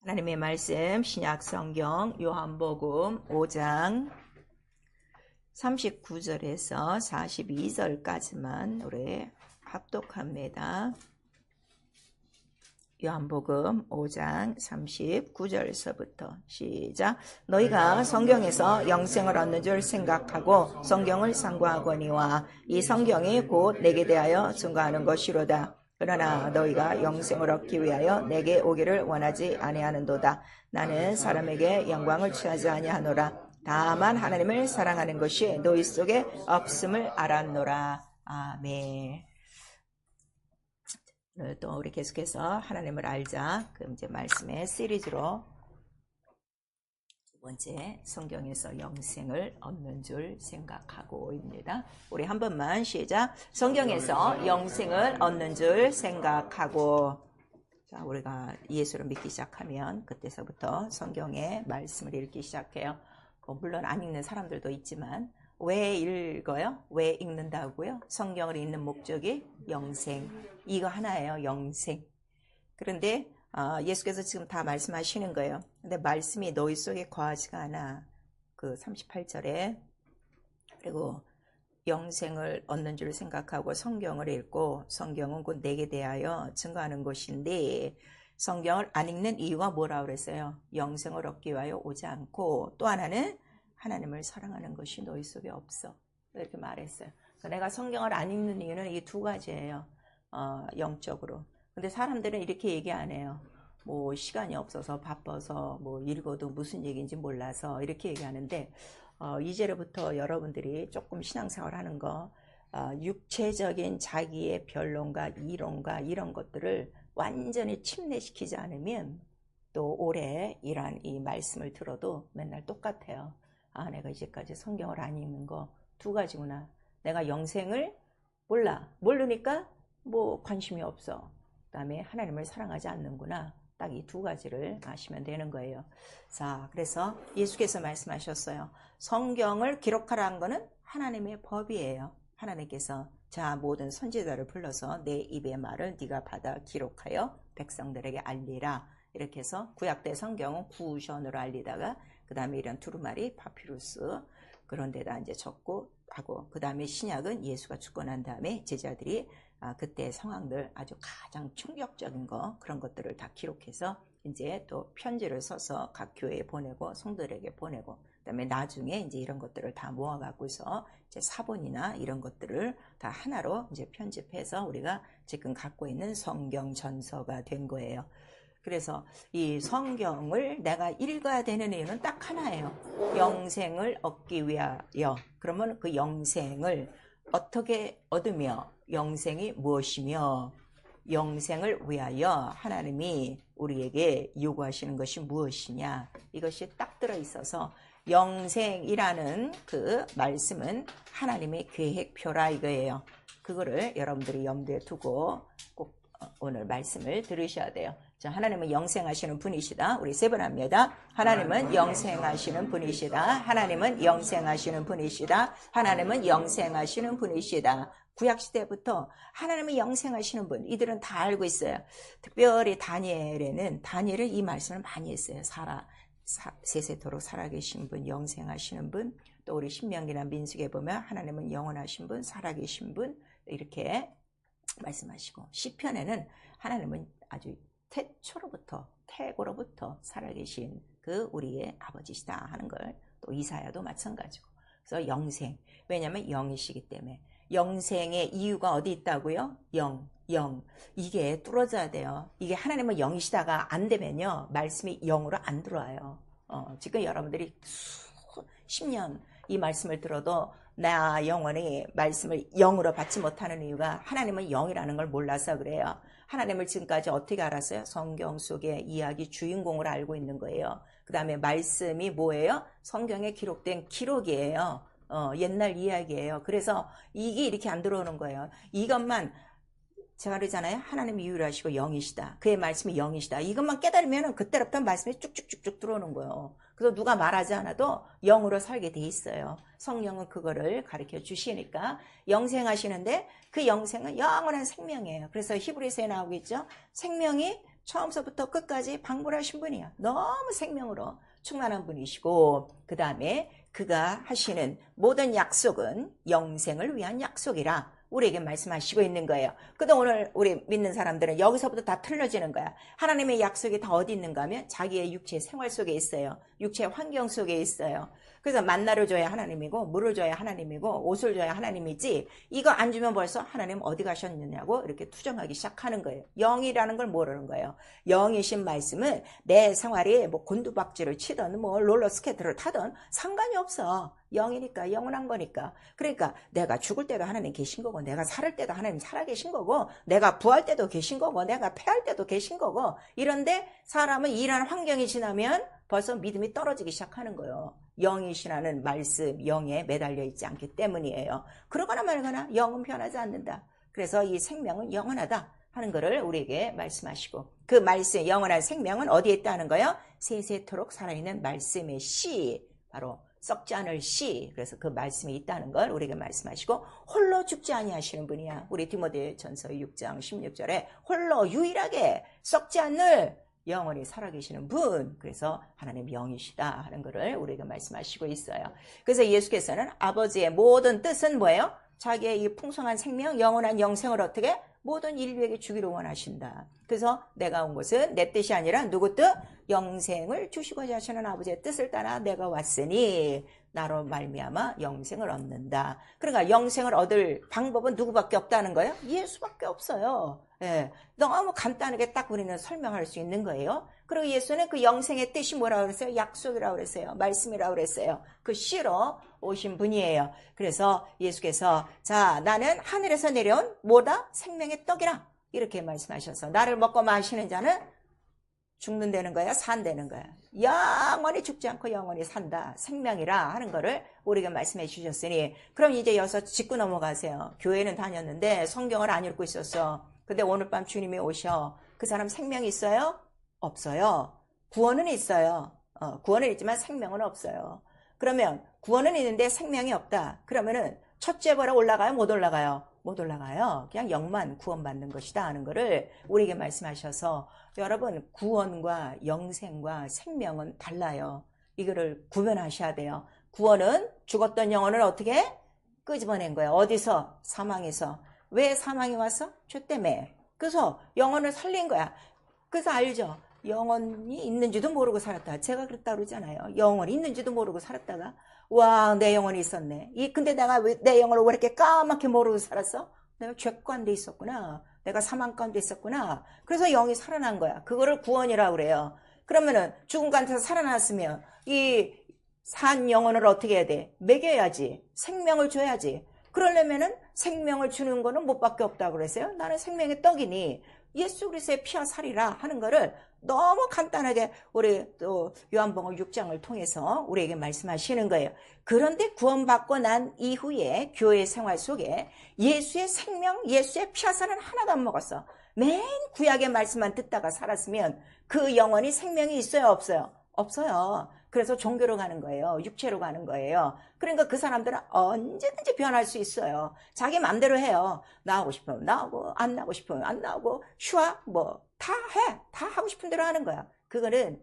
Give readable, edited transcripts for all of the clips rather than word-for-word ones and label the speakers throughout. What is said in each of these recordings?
Speaker 1: 하나님의 말씀 신약 성경 요한복음 5장 39절에서 42절까지만 우리 합독합니다. 요한복음 5장 39절서부터 시작. 너희가 성경에서 영생을 얻는 줄 생각하고 성경을 상고하거니와 이 성경이 곧 내게 대하여 증거하는 것이로다. 그러나 너희가 영생을 얻기 위하여 내게 오기를 원하지 아니하는도다. 나는 사람에게 영광을 취하지 아니하노라. 다만 하나님을 사랑하는 것이 너희 속에 없음을 알았노라. 아멘. 오늘 또 우리 계속해서 하나님을 알자. 그럼 이제 말씀의 시리즈로 두 번째, 성경에서 영생을 얻는 줄 생각하고입니다. 우리 한 번만 시작. 성경에서 영생을 얻는 줄 생각하고. 자, 우리가 예수를 믿기 시작하면 그때서부터 성경의 말씀을 읽기 시작해요. 물론 안 읽는 사람들도 있지만 왜 읽어요? 왜 읽는다고요? 성경을 읽는 목적이 영생. 이거 하나예요. 영생. 그런데 예수께서 지금 다 말씀하시는 거예요. 근데 말씀이 너희 속에 거하지가 않아. 그 38절에 그리고 영생을 얻는 줄 생각하고 성경을 읽고 성경은 곧 내게 대하여 증거하는 것인데 성경을 안 읽는 이유가 뭐라고 그랬어요? 영생을 얻기 위하여 오지 않고 또 하나는 하나님을 사랑하는 것이 너희 속에 없어. 이렇게 말했어요. 내가 성경을 안 읽는 이유는 이 두 가지예요. 영적으로. 근데 사람들은 이렇게 얘기 안 해요. 뭐 시간이 없어서 바빠서 뭐 읽어도 무슨 얘기인지 몰라서 이렇게 얘기하는데 이제부터 여러분들이 조금 신앙생활 하는 거 육체적인 자기의 변론과 이론과 이런 것들을 완전히 침례시키지 않으면 또 오래 이러한 이 말씀을 들어도 맨날 똑같아요. 내가 이제까지 성경을 안 읽는 거 두 가지구나. 내가 영생을 모르니까 뭐 관심이 없어. 그 다음에 하나님을 사랑하지 않는구나. 딱 이 두 가지를 아시면 되는 거예요. 자, 그래서 예수께서 말씀하셨어요. 성경을 기록하라는 거는 하나님의 법이에요. 하나님께서 자, 모든 선지자를 불러서 내 입의 말을 네가 받아 기록하여 백성들에게 알리라. 이렇게 해서 구약대 성경은 구션으로 알리다가 그 다음에 이런 두루마리, 파피루스 그런 데다 이제 적고 하고 그 다음에 신약은 예수가 죽고 난 다음에 제자들이 그때 상황들 아주 가장 충격적인 거 그런 것들을 다 기록해서 이제 또 편지를 써서 각 교회에 보내고 성도들에게 보내고 그다음에 나중에 이제 이런 것들을 다 모아갖고서 이제 사본이나 이런 것들을 다 하나로 이제 편집해서 우리가 지금 갖고 있는 성경 전서가 된 거예요. 그래서 이 성경을 내가 읽어야 되는 이유는 딱 하나예요. 영생을 얻기 위하여. 그러면 그 영생을 어떻게 얻으며 영생이 무엇이며 영생을 위하여 하나님이 우리에게 요구하시는 것이 무엇이냐 이것이 딱 들어있어서 영생이라는 그 말씀은 하나님의 계획표라 이거예요. 그거를 여러분들이 염두에 두고 꼭 오늘 말씀을 들으셔야 돼요. 자, 하나님은 영생하시는 분이시다. 우리 세 번 합니다. 하나님은 영생하시는 분이시다. 하나님은 영생하시는 분이시다. 하나님은 영생하시는 분이시다. 구약시대부터 하나님은 영생하시는 분 이들은 다 알고 있어요. 특별히 다니엘은 이 말씀을 많이 했어요. 세세토록 살아계신 분, 영생하시는 분, 또 우리 신명기나 민수기에 보면 하나님은 영원하신 분, 살아계신 분 이렇게 말씀하시고 시편에는 하나님은 아주 태고로부터 살아계신 그 우리의 아버지시다 하는 걸 또 이사야도 마찬가지고 그래서 영생 왜냐하면 영이시기 때문에 영생의 이유가 어디 있다고요? 영 이게 뚫어져야 돼요. 이게 하나님은 영이시다가 안 되면요 말씀이 영으로 안 들어와요. 지금 여러분들이 10년 이 말씀을 들어도 나 영원히 말씀을 영으로 받지 못하는 이유가 하나님은 영이라는 걸 몰라서 그래요. 하나님을 지금까지 어떻게 알았어요? 성경 속의 이야기 주인공을 알고 있는 거예요. 그 다음에 말씀이 뭐예요? 성경에 기록된 기록이에요. 옛날 이야기예요. 그래서 이게 이렇게 안 들어오는 거예요. 이것만 제가 그러잖아요. 하나님이 유일하시고 영이시다. 그의 말씀이 영이시다. 이것만 깨달으면 그때부터 말씀이 쭉쭉쭉쭉 들어오는 거예요. 그래서 누가 말하지 않아도 영으로 살게 돼 있어요. 성령은 그거를 가르쳐 주시니까 영생하시는데 그 영생은 영원한 생명이에요. 그래서 히브리서에 나오고 있죠. 생명이 처음서부터 끝까지 방불하신 분이야. 너무 생명으로 충만한 분이시고, 그 다음에 그가 하시는 모든 약속은 영생을 위한 약속이라 우리에게 말씀하시고 있는 거예요. 근데 오늘 우리 믿는 사람들은 여기서부터 다 틀려지는 거야. 하나님의 약속이 다 어디 있는가 하면 자기의 육체 생활 속에 있어요. 육체 환경 속에 있어요. 그래서 만나를 줘야 하나님이고, 물을 줘야 하나님이고, 옷을 줘야 하나님이지, 이거 안 주면 벌써 하나님 어디 가셨느냐고 이렇게 투정하기 시작하는 거예요. 영이라는 걸 모르는 거예요. 영이신 말씀은 내 생활이 뭐 곤두박질을 치든 뭐 롤러스케이트를 타든 상관이 없어. 영이니까, 영원한 거니까. 그러니까 내가 죽을 때도 하나님 계신 거고, 내가 살을 때도 하나님 살아계신 거고, 내가 부할 때도 계신 거고, 내가 패할 때도 계신 거고, 이런데 사람은 일하는 환경이 지나면 벌써 믿음이 떨어지기 시작하는 거예요. 영이시라는 말씀, 영에 매달려 있지 않기 때문이에요. 그러거나 말거나 영은 변하지 않는다. 그래서 이 생명은 영원하다 하는 것을 우리에게 말씀하시고, 그 말씀, 영원한 생명은 어디에 있다는 거예요? 세세토록 살아있는 말씀의 씨, 바로 썩지 않을 씨. 그래서 그 말씀이 있다는 걸 우리에게 말씀하시고, 홀로 죽지 아니하시는 분이야. 우리 디모데전서 6장 16절에 홀로 유일하게 썩지 않을 영원히 살아계시는 분. 그래서 하나님 영이시다 하는 것을 우리에게 말씀하시고 있어요. 그래서 예수께서는 아버지의 모든 뜻은 뭐예요? 자기의 이 풍성한 생명, 영원한 영생을 어떻게? 모든 인류에게 주기를 원하신다. 그래서 내가 온 것은 내 뜻이 아니라 누구 뜻? 영생을 주시고자 하시는 아버지의 뜻을 따라 내가 왔으니 나로 말미암아 영생을 얻는다. 그러니까 영생을 얻을 방법은 누구밖에 없다는 거예요? 예수밖에 없어요. 예, 너무 간단하게 딱 우리는 설명할 수 있는 거예요. 그리고 예수는 그 영생의 뜻이 뭐라고 그랬어요? 약속이라고 그랬어요. 말씀이라고 그랬어요. 그 씨로 오신 분이에요. 그래서 예수께서 자, 나는 하늘에서 내려온 뭐다? 생명의 떡이라 이렇게 말씀하셔서 나를 먹고 마시는 자는 죽는다는 거야? 산다는 거야? 영원히 죽지 않고 영원히 산다. 생명이라 하는 거를 우리가 말씀해 주셨으니, 그럼 이제 여기서 짚고 넘어가세요. 교회는 다녔는데 성경을 안 읽고 있었어. 근데 오늘 밤 주님이 오셔. 그 사람 생명이 있어요? 없어요. 구원은 있어요. 구원은 있지만 생명은 없어요. 그러면 구원은 있는데 생명이 없다. 그러면은 첫째 벌에 올라가요? 못 올라가요? 못 올라가요. 그냥 영만 구원받는 것이다 하는 것을 우리에게 말씀하셔서, 여러분, 구원과 영생과 생명은 달라요. 이거를 구분하셔야 돼요. 구원은 죽었던 영혼을 어떻게 끄집어낸 거예요. 어디서? 사망에서. 왜 사망이 왔어? 죄 때문에. 그래서 영혼을 살린 거야. 그래서 알죠? 영혼이 있는지도 모르고 살았다. 제가 그랬다 그러잖아요. 영혼이 있는지도 모르고 살았다가 와, 내 영혼이 있었네. 근데 내가 내 영혼을 왜 이렇게 까맣게 모르고 살았어? 내가 죄 가운데 있었구나. 내가 사망 가운데 있었구나. 그래서 영이 살아난 거야. 그거를 구원이라고 그래요. 그러면은 죽은 가운데서 살아났으면 이 산 영혼을 어떻게 해야 돼? 먹여야지. 생명을 줘야지. 그러려면은 생명을 주는 거는 못밖에 없다고 그랬어요. 나는 생명의 떡이니 예수 그리스도의 피와 살이라 하는 거를 너무 간단하게 우리 또 요한복음 6장을 통해서 우리에게 말씀하시는 거예요. 그런데 구원받고 난 이후에 교회 생활 속에 예수의 생명, 예수의 피와 살은 하나도 안 먹었어. 맨 구약의 말씀만 듣다가 살았으면 그 영혼이 생명이 있어요, 없어요? 없어요. 그래서 종교로 가는 거예요. 육체로 가는 거예요. 그러니까 그 사람들은 언제든지 변할 수 있어요. 자기 마음대로 해요. 나오고 싶으면 나오고, 안 나오고 싶으면 안 나오고, 휴학 뭐 다 해. 다 하고 싶은 대로 하는 거야. 그거는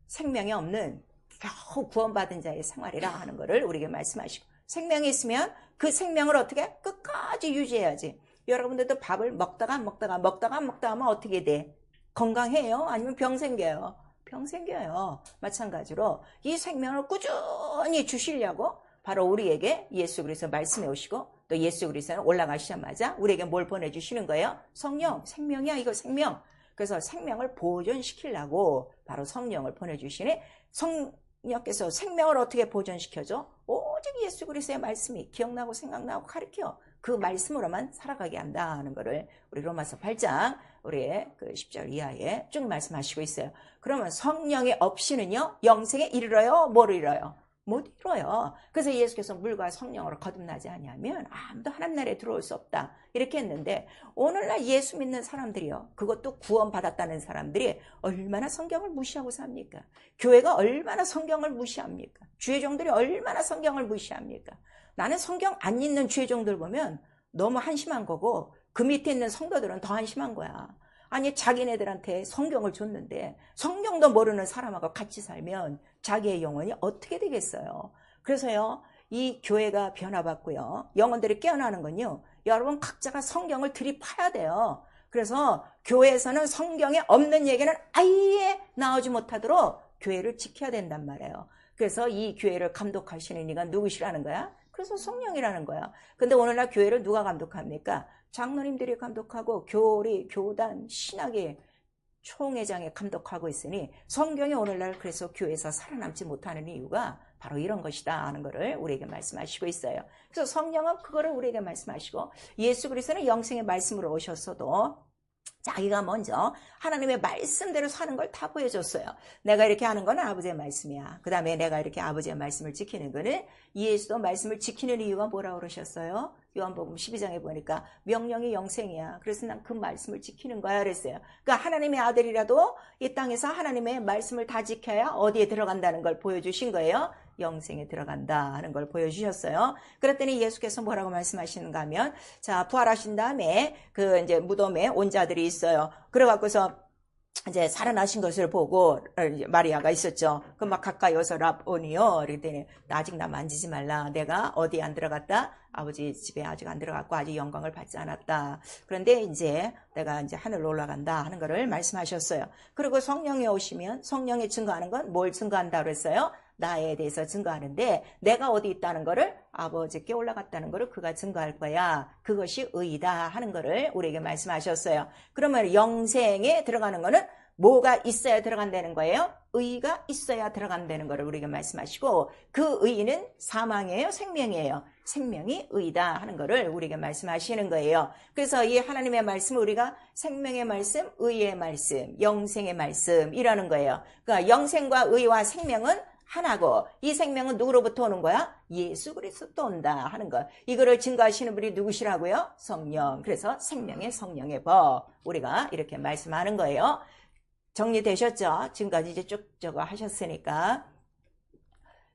Speaker 1: 생명이 없는 겨우 구원받은 자의 생활이라 하는 거를 우리에게 말씀하시고, 생명이 있으면 그 생명을 어떻게 끝까지 유지해야지. 여러분들도 밥을 먹다가 하면 어떻게 돼? 건강해요? 아니면 병 생겨요? 병 생겨요. 마찬가지로 이 생명을 꾸준히 주시려고 바로 우리에게 예수 그리스도 말씀해 오시고, 또 예수 그리스도는 올라가시자마자 우리에게 뭘 보내주시는 거예요? 성령, 생명이야 이거 생명. 그래서 생명을 보존시키려고 바로 성령을 보내주시니, 성령께서 생명을 어떻게 보존시켜줘? 오직 예수 그리스도의 말씀이 기억나고 생각나고 가르쳐 그 말씀으로만 살아가게 한다 하는 거를 우리 로마서 8장 우리의 그 10절 이하에 쭉 말씀하시고 있어요. 그러면 성령이 없이는요 영생에 이르러요? 뭐를 이뤄요? 못 이뤄요. 그래서 예수께서 물과 성령으로 거듭나지 아니하면 아무도 하나님 나라에 들어올 수 없다 이렇게 했는데, 오늘날 예수 믿는 사람들이요, 그것도 구원받았다는 사람들이 얼마나 성경을 무시하고 삽니까? 교회가 얼마나 성경을 무시합니까? 주의종들이 얼마나 성경을 무시합니까? 나는 성경 안 읽는 주의종들 보면 너무 한심한 거고, 그 밑에 있는 성도들은 더 한심한 거야. 아니 자기네들한테 성경을 줬는데 성경도 모르는 사람하고 같이 살면 자기의 영혼이 어떻게 되겠어요? 그래서요, 이 교회가 변화받고요, 영혼들이 깨어나는 건요, 여러분 각자가 성경을 들이파야 돼요. 그래서 교회에서는 성경에 없는 얘기는 아예 나오지 못하도록 교회를 지켜야 된단 말이에요. 그래서 이 교회를 감독하시는 이가 누구시라는 거야? 그래서 성령이라는 거야. 근데 오늘날 교회를 누가 감독합니까? 장로님들이 감독하고 교리, 교단, 신학이 총회장이 감독하고 있으니 성경이 오늘날 그래서 교회에서 살아남지 못하는 이유가 바로 이런 것이다 하는 것을 우리에게 말씀하시고 있어요. 그래서 성령은 그거를 우리에게 말씀하시고, 예수 그리스도는 영생의 말씀으로 오셨어도 자기가 먼저 하나님의 말씀대로 사는 걸 다 보여줬어요. 내가 이렇게 하는 건 아버지의 말씀이야. 그 다음에 내가 이렇게 아버지의 말씀을 지키는 거는, 예수도 말씀을 지키는 이유가 뭐라고 그러셨어요? 요한복음 12장에 보니까 명령이 영생이야. 그래서 난 그 말씀을 지키는 거야 그랬어요. 그러니까 하나님의 아들이라도 이 땅에서 하나님의 말씀을 다 지켜야 어디에 들어간다는 걸 보여주신 거예요. 영생에 들어간다 하는 걸 보여주셨어요. 그랬더니 예수께서 뭐라고 말씀하시는가 하면, 자, 부활하신 다음에 그 이제 무덤에 온 자들이 있어요. 그래갖고서 이제 살아나신 것을 보고 이제 마리아가 있었죠. 그 막 가까이 와서 라보니요, 그랬더니 아직 나 만지지 말라. 내가 어디 안 들어갔다? 아버지 집에 아직 안 들어갔고 아직 영광을 받지 않았다. 그런데 이제 내가 이제 하늘로 올라간다 하는 것을 말씀하셨어요. 그리고 성령이 오시면 성령이 증거하는 건 뭘 증거한다 그랬어요? 나에 대해서 증거하는데, 내가 어디 있다는 것을, 아버지께 올라갔다는 것을 그가 증거할 거야. 그것이 의이다 하는 것을 우리에게 말씀하셨어요. 그러면 영생에 들어가는 거는 뭐가 있어야 들어간다는 거예요? 의가 있어야 들어간다는 것을 우리에게 말씀하시고, 그 의는 사망이에요? 생명이에요? 생명이 의다 하는 것을 우리에게 말씀하시는 거예요. 그래서 이 하나님의 말씀을 우리가 생명의 말씀, 의의 말씀, 영생의 말씀이라는 거예요. 그러니까 영생과 의와 생명은 하나고, 이 생명은 누구로부터 오는 거야? 예수 그리스도부터 온다 하는 것. 이거를 증거하시는 분이 누구시라고요? 성령. 그래서 생명의 성령의 법, 우리가 이렇게 말씀하는 거예요. 정리되셨죠? 지금까지 이제 쭉 저거 하셨으니까.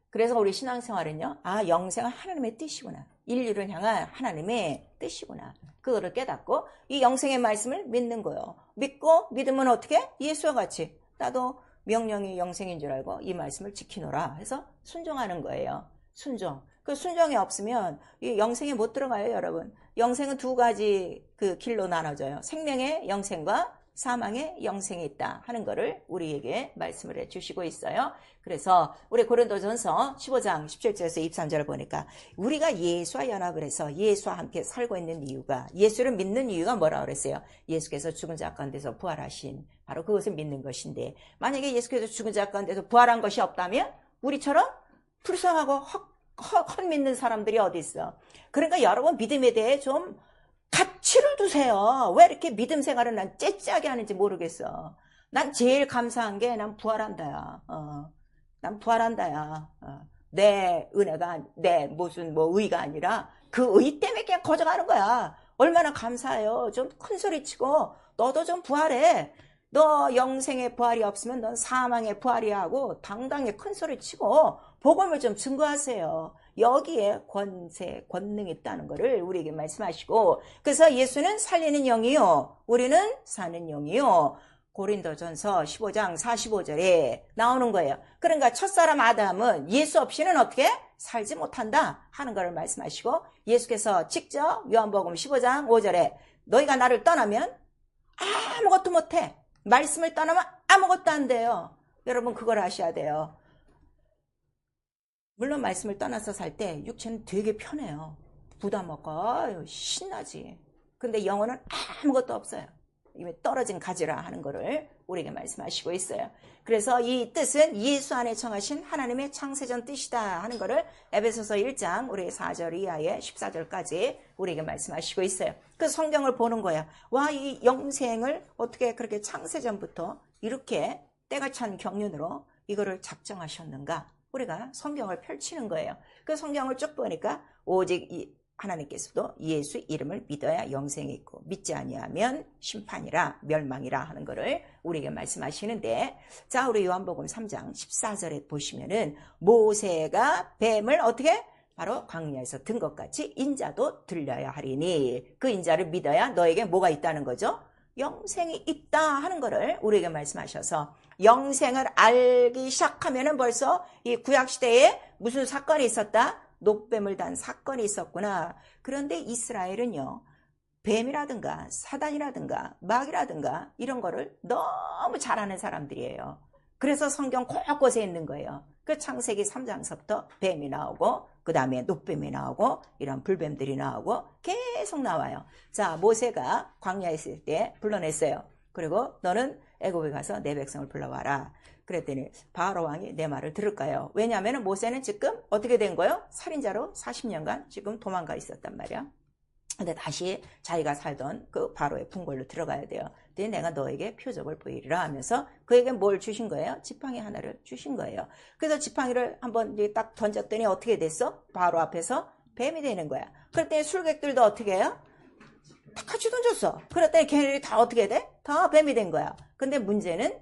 Speaker 1: 그래서 우리 신앙생활은요, 아, 영생은 하나님의 뜻이구나, 인류를 향한 하나님의 뜻이구나, 그거를 깨닫고 이 영생의 말씀을 믿는 거예요. 믿고, 믿으면 어떻게? 예수와 같이 나도 명령이 영생인 줄 알고 이 말씀을 지키노라 해서 순종하는 거예요. 순종. 그 순종이 없으면 이 영생에 못 들어가요, 여러분. 영생은 두 가지 그 길로 나눠져요. 생명의 영생과 사망의 영생이 있다 하는 것을 우리에게 말씀을 해주시고 있어요. 그래서 우리 고린도전서 15장 17절에서 23절을 보니까, 우리가 예수와 연합을 해서 예수와 함께 살고 있는 이유가, 예수를 믿는 이유가 뭐라고 그랬어요? 예수께서 죽은 자 가운데서 부활하신, 바로 그것을 믿는 것인데, 만약에 예수께서 죽은 자 가운데서 부활한 것이 없다면 우리처럼 불쌍하고 헛 믿는 사람들이 어디 있어. 그러니까 여러분, 믿음에 대해 좀 가치를 두세요. 왜 이렇게 믿음 생활을 난 째째하게 하는지 모르겠어. 난 제일 감사한 게, 난 부활한다야. 난 부활한다야. 내 은혜가, 내 무슨 뭐 의가 아니라 그 의 때문에 그냥 거저가는 거야. 얼마나 감사해요. 좀 큰 소리 치고 너도 좀 부활해. 너 영생의 부활이 없으면 넌 사망의 부활이야 하고 당당히 큰 소리 치고 복음을 좀 증거하세요. 여기에 권세, 권능이 있다는 것을 우리에게 말씀하시고, 그래서 예수는 살리는 영이요, 우리는 사는 영이요. 고린도전서 15장 45절에 나오는 거예요. 그러니까 첫사람 아담은 예수 없이는 어떻게 살지 못한다 하는 것을 말씀하시고, 예수께서 직접 요한복음 15장 5절에 너희가 나를 떠나면 아무것도 못해. 말씀을 떠나면 아무것도 안 돼요. 여러분, 그걸 아셔야 돼요. 물론 말씀을 떠나서 살 때 육체는 되게 편해요. 부담 없고 신나지. 근데 영혼은 아무것도 없어요. 이미 떨어진 가지라 하는 거를 우리에게 말씀하시고 있어요. 그래서 이 뜻은 예수 안에 청하신 하나님의 창세전 뜻이다 하는 거를 에베소서 1장 우리 4절 이하의 14절까지 우리에게 말씀하시고 있어요. 그 성경을 보는 거야. 와, 이 영생을 어떻게 그렇게 창세전부터 이렇게 때가 찬 경륜으로 이거를 작정하셨는가? 우리가 성경을 펼치는 거예요. 그 성경을 쭉 보니까 오직 하나님께서도 예수 이름을 믿어야 영생이 있고 믿지 아니하면 심판이라 멸망이라 하는 것을 우리에게 말씀하시는데, 자, 우리 요한복음 3장 14절에 보시면은 모세가 뱀을 어떻게? 바로 광야에서 든 것 같이 인자도 들려야 하리니, 그 인자를 믿어야 너에게 뭐가 있다는 거죠? 영생이 있다 하는 것을 우리에게 말씀하셔서 영생을 알기 시작하면은 벌써 이 구약시대에 무슨 사건이 있었다? 노뱀을 단 사건이 있었구나. 그런데 이스라엘은요, 뱀이라든가 사단이라든가 마귀라든가 이런 거를 너무 잘 아는 사람들이에요. 그래서 성경 곳곳에 있는 거예요. 그 창세기 3장서부터 뱀이 나오고 그 다음에 노뱀이 나오고 이런 불뱀들이 나오고 계속 나와요. 자, 모세가 광야에 있을 때 불러냈어요. 그리고 너는 애굽에 가서 내 백성을 불러와라. 그랬더니 바로 왕이 내 말을 들을까요? 왜냐하면 모세는 지금 어떻게 된 거예요? 살인자로 40년간 지금 도망가 있었단 말이야. 근데 다시 자기가 살던 그 바로의 궁궐로 들어가야 돼요. 근데 내가 너에게 표적을 보이리라 하면서 그에게 뭘 주신 거예요? 지팡이 하나를 주신 거예요. 그래서 지팡이를 한번 딱 던졌더니 어떻게 됐어? 바로 앞에서 뱀이 되는 거야. 그랬더니 술객들도 어떻게 해요? 다 같이 던졌어. 그랬더니 걔네들이 다 어떻게 돼? 다 뱀이 된 거야. 근데 문제는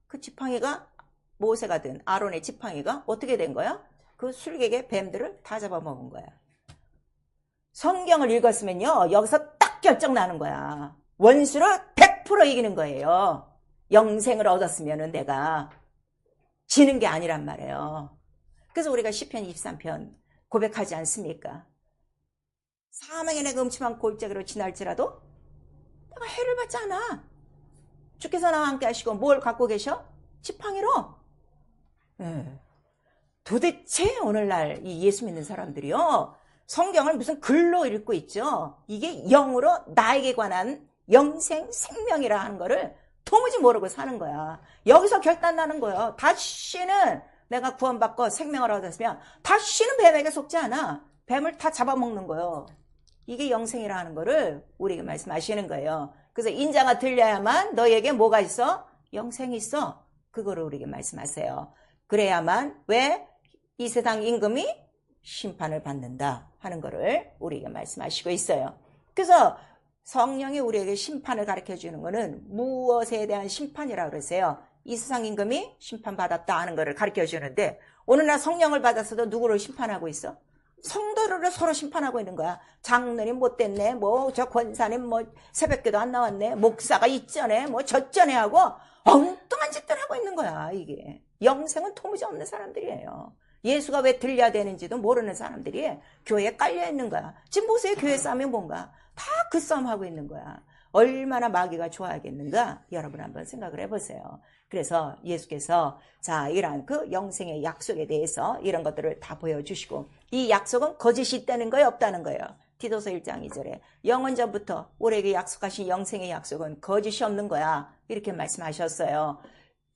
Speaker 1: 그 지팡이가 모세가 든 아론의 지팡이가 어떻게 된 거야? 그 술객의 뱀들을 다 잡아먹은 거야. 성경을 읽었으면요, 여기서 딱 결정 나는 거야. 원수를 100% 이기는 거예요. 영생을 얻었으면은 내가 지는 게 아니란 말이에요. 그래서 우리가 시편 23편 고백하지 않습니까? 사망의 내가 음침한 골짜기로 지날지라도 내가 해를 받지 않아. 주께서 나와 함께 하시고 뭘 갖고 계셔? 지팡이로. 도대체 오늘날 이 예수 믿는 사람들이요, 성경을 무슨 글로 읽고 있죠. 이게 영으로 나에게 관한 영생, 생명이라 하는 거를 도무지 모르고 사는 거야. 여기서 결단 나는 거예요. 다시는 내가 구원받고 생명을 얻었으면 다시는 뱀에게 속지 않아. 뱀을 다 잡아먹는 거예요. 이게 영생이라 하는 거를 우리에게 말씀하시는 거예요. 그래서 인자가 들려야만 너에게 뭐가 있어? 영생이 있어. 그거를 우리에게 말씀하세요. 그래야만 왜 이 세상 임금이 심판을 받는다 하는 거를 우리에게 말씀하시고 있어요. 그래서 성령이 우리에게 심판을 가르쳐 주는 거는 무엇에 대한 심판이라고 그러세요? 이 세상 임금이 심판받았다 하는 거를 가르쳐 주는데 오늘날 성령을 받았어도 누구를 심판하고 있어? 성도를 서로 심판하고 있는 거야. 장로님 못됐네, 뭐 저 권사님 뭐 새벽기도 안 나왔네, 목사가 있전에 뭐 저전에 하고 엉뚱한 짓들 하고 있는 거야. 이게 영생은 도무지 없는 사람들이에요. 예수가 왜 들려야 되는지도 모르는 사람들이 교회에 깔려 있는 거야. 지금 보세요. 교회 싸움이 뭔가 다 그 싸움 하고 있는 거야. 얼마나 마귀가 좋아하겠는가 여러분 한번 생각을 해보세요. 그래서 예수께서 자, 이러한 그 영생의 약속에 대해서 이런 것들을 다 보여주시고 이 약속은 거짓이 있다는 거예요, 없다는 거예요? 디도서 1장 2절에 영원전부터 우리에게 약속하신 영생의 약속은 거짓이 없는 거야, 이렇게 말씀하셨어요.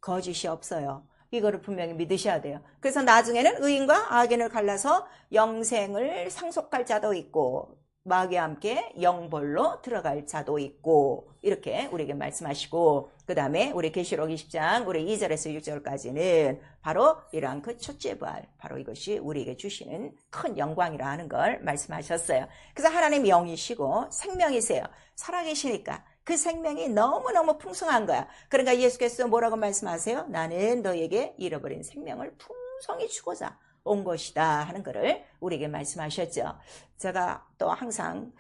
Speaker 1: 거짓이 없어요. 이거를 분명히 믿으셔야 돼요. 그래서 나중에는 의인과 악인을 갈라서 영생을 상속할 자도 있고 마귀와 함께 영벌로 들어갈 자도 있고 이렇게 우리에게 말씀하시고 그 다음에 우리 계시록 20장 우리 2절에서 6절까지는 바로 이러한 그 첫째 부활, 바로 이것이 우리에게 주시는 큰 영광이라 하는 걸 말씀하셨어요. 그래서 하나님 영이시고 생명이세요. 살아계시니까 그 생명이 너무너무 풍성한 거야. 그러니까 예수께서 뭐라고 말씀하세요? 나는 너에게 잃어버린 생명을 풍성히 주고자 온 것이다 하는 것을 우리에게 말씀하셨죠. 제가 또 항상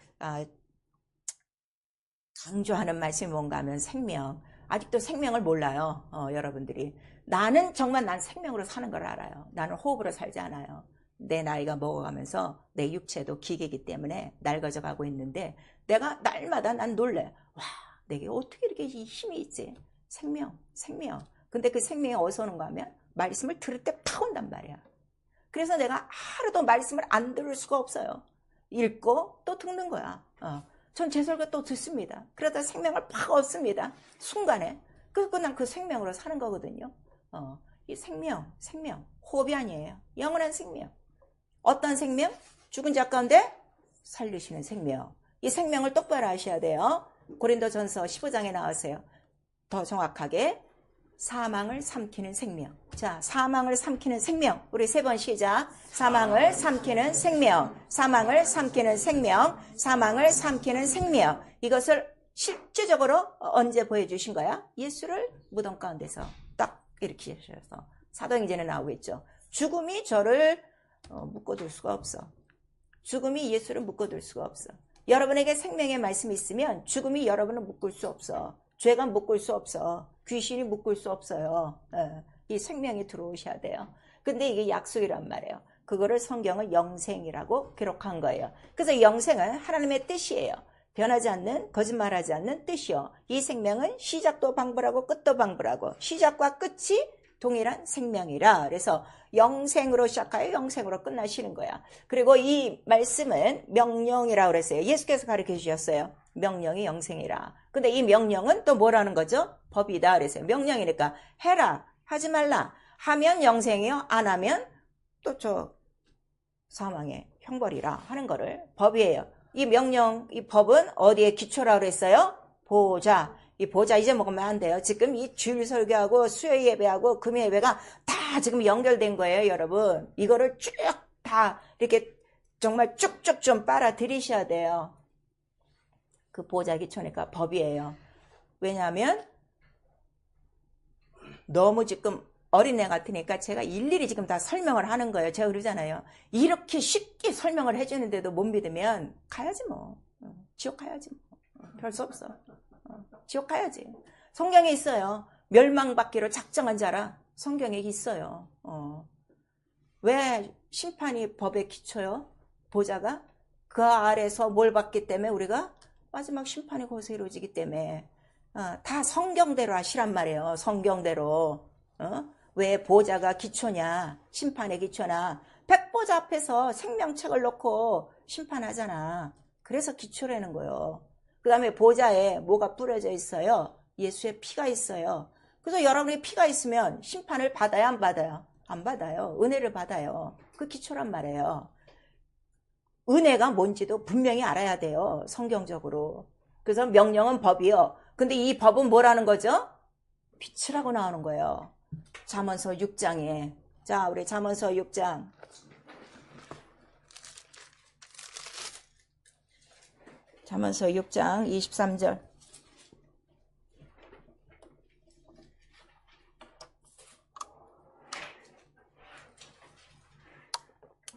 Speaker 1: 강조하는 말씀이 뭔가 하면 생명. 아직도 생명을 몰라요. 여러분들이. 나는 정말 난 생명으로 사는 걸 알아요. 나는 호흡으로 살지 않아요. 내 나이가 먹어가면서 내 육체도 기계이기 때문에 낡아져 가고 있는데 내가 날마다 난 놀래. 와, 내게 어떻게 이렇게 힘이 있지? 생명. 근데 그 생명이 어디서 오는가 하면 말씀을 들을 때 팍 온단 말이야. 그래서 내가 하루도 말씀을 안 들을 수가 없어요. 읽고 또 듣는 거야. 전 제 설교 또 듣습니다. 그러다 생명을 팍 얻습니다. 순간에. 그래서 난 그 생명으로 사는 거거든요. 이 생명. 호흡이 아니에요. 영원한 생명. 어떤 생명? 죽은 자 가운데 살리시는 생명. 이 생명을 똑바로 아셔야 돼요. 고린도전서 15장에 나왔어요. 더 정확하게 사망을 삼키는 생명. 자, 사망을 삼키는 생명. 우리 세 번 시작. 사망을 삼키는 생명. 사망을 삼키는 생명. 사망을 삼키는 생명. 이것을 실제적으로 언제 보여주신 거야? 예수를 무덤 가운데서 딱 이렇게 하셔서 사도행전에 나오겠죠. 죽음이 저를 묶어둘 수가 없어. 죽음이 예수를 묶어둘 수가 없어. 여러분에게 생명의 말씀이 있으면 죽음이 여러분을 묶을 수 없어. 죄가 묶을 수 없어. 귀신이 묶을 수 없어요. 이 생명이 들어오셔야 돼요. 근데 이게 약속이란 말이에요. 그거를 성경은 영생이라고 기록한 거예요. 그래서 영생은 하나님의 뜻이에요. 변하지 않는, 거짓말하지 않는 뜻이요. 이 생명은 시작도 방불하고 끝도 방불하고 시작과 끝이 동일한 생명이라. 그래서 영생으로 시작하여 영생으로 끝나시는 거야. 그리고 이 말씀은 명령이라고 그랬어요. 예수께서 가르쳐 주셨어요. 명령이 영생이라. 근데 이 명령은 또 뭐라는 거죠? 법이다 그랬어요. 명령이니까 해라, 하지 말라. 하면 영생이요, 안 하면 또 저 사망의 형벌이라 하는 거를 법이에요. 이 명령, 이 법은 어디에 기초라고 그랬어요? 보좌. 이 보좌 잊어먹으면 안 돼요. 지금 이 주일 설교하고 수요 예배하고 금요 예배가 다 지금 연결된 거예요, 여러분. 이거를 쭉 다 이렇게 정말 쭉쭉 좀 빨아들이셔야 돼요. 그 보좌 기초니까 법이에요. 왜냐하면 너무 지금 어린애 같으니까 제가 일일이 지금 다 설명을 하는 거예요. 제가 그러잖아요. 이렇게 쉽게 설명을 해주는데도 못 믿으면 가야지 뭐. 지옥 가야지 뭐. 별 수 없어. 지옥 가야지. 성경에 있어요. 멸망받기로 작정한 자라 성경에 있어요. 왜 심판이 법에 기초요? 보좌가? 그 아래서 뭘 받기 때문에 우리가 마지막 심판이 거기서 이루어지기 때문에 다 성경대로 하시란 말이에요. 성경대로. 왜 보좌가 기초냐? 심판의 기초나 백보자 앞에서 생명책을 놓고 심판하잖아. 그래서 기초라는 거예요. 그 다음에 보좌에 뭐가 뿌려져 있어요? 예수의 피가 있어요. 그래서 여러분의 피가 있으면 심판을 받아야 안 받아요? 안 받아요. 은혜를 받아요. 그 기초란 말이에요. 은혜가 뭔지도 분명히 알아야 돼요. 성경적으로. 그래서 명령은 법이요. 근데 이 법은 뭐라는 거죠? 빛이라고 나오는 거예요. 잠언서 6장에. 자, 우리 잠언서 6장. 잠언서 6장 23절.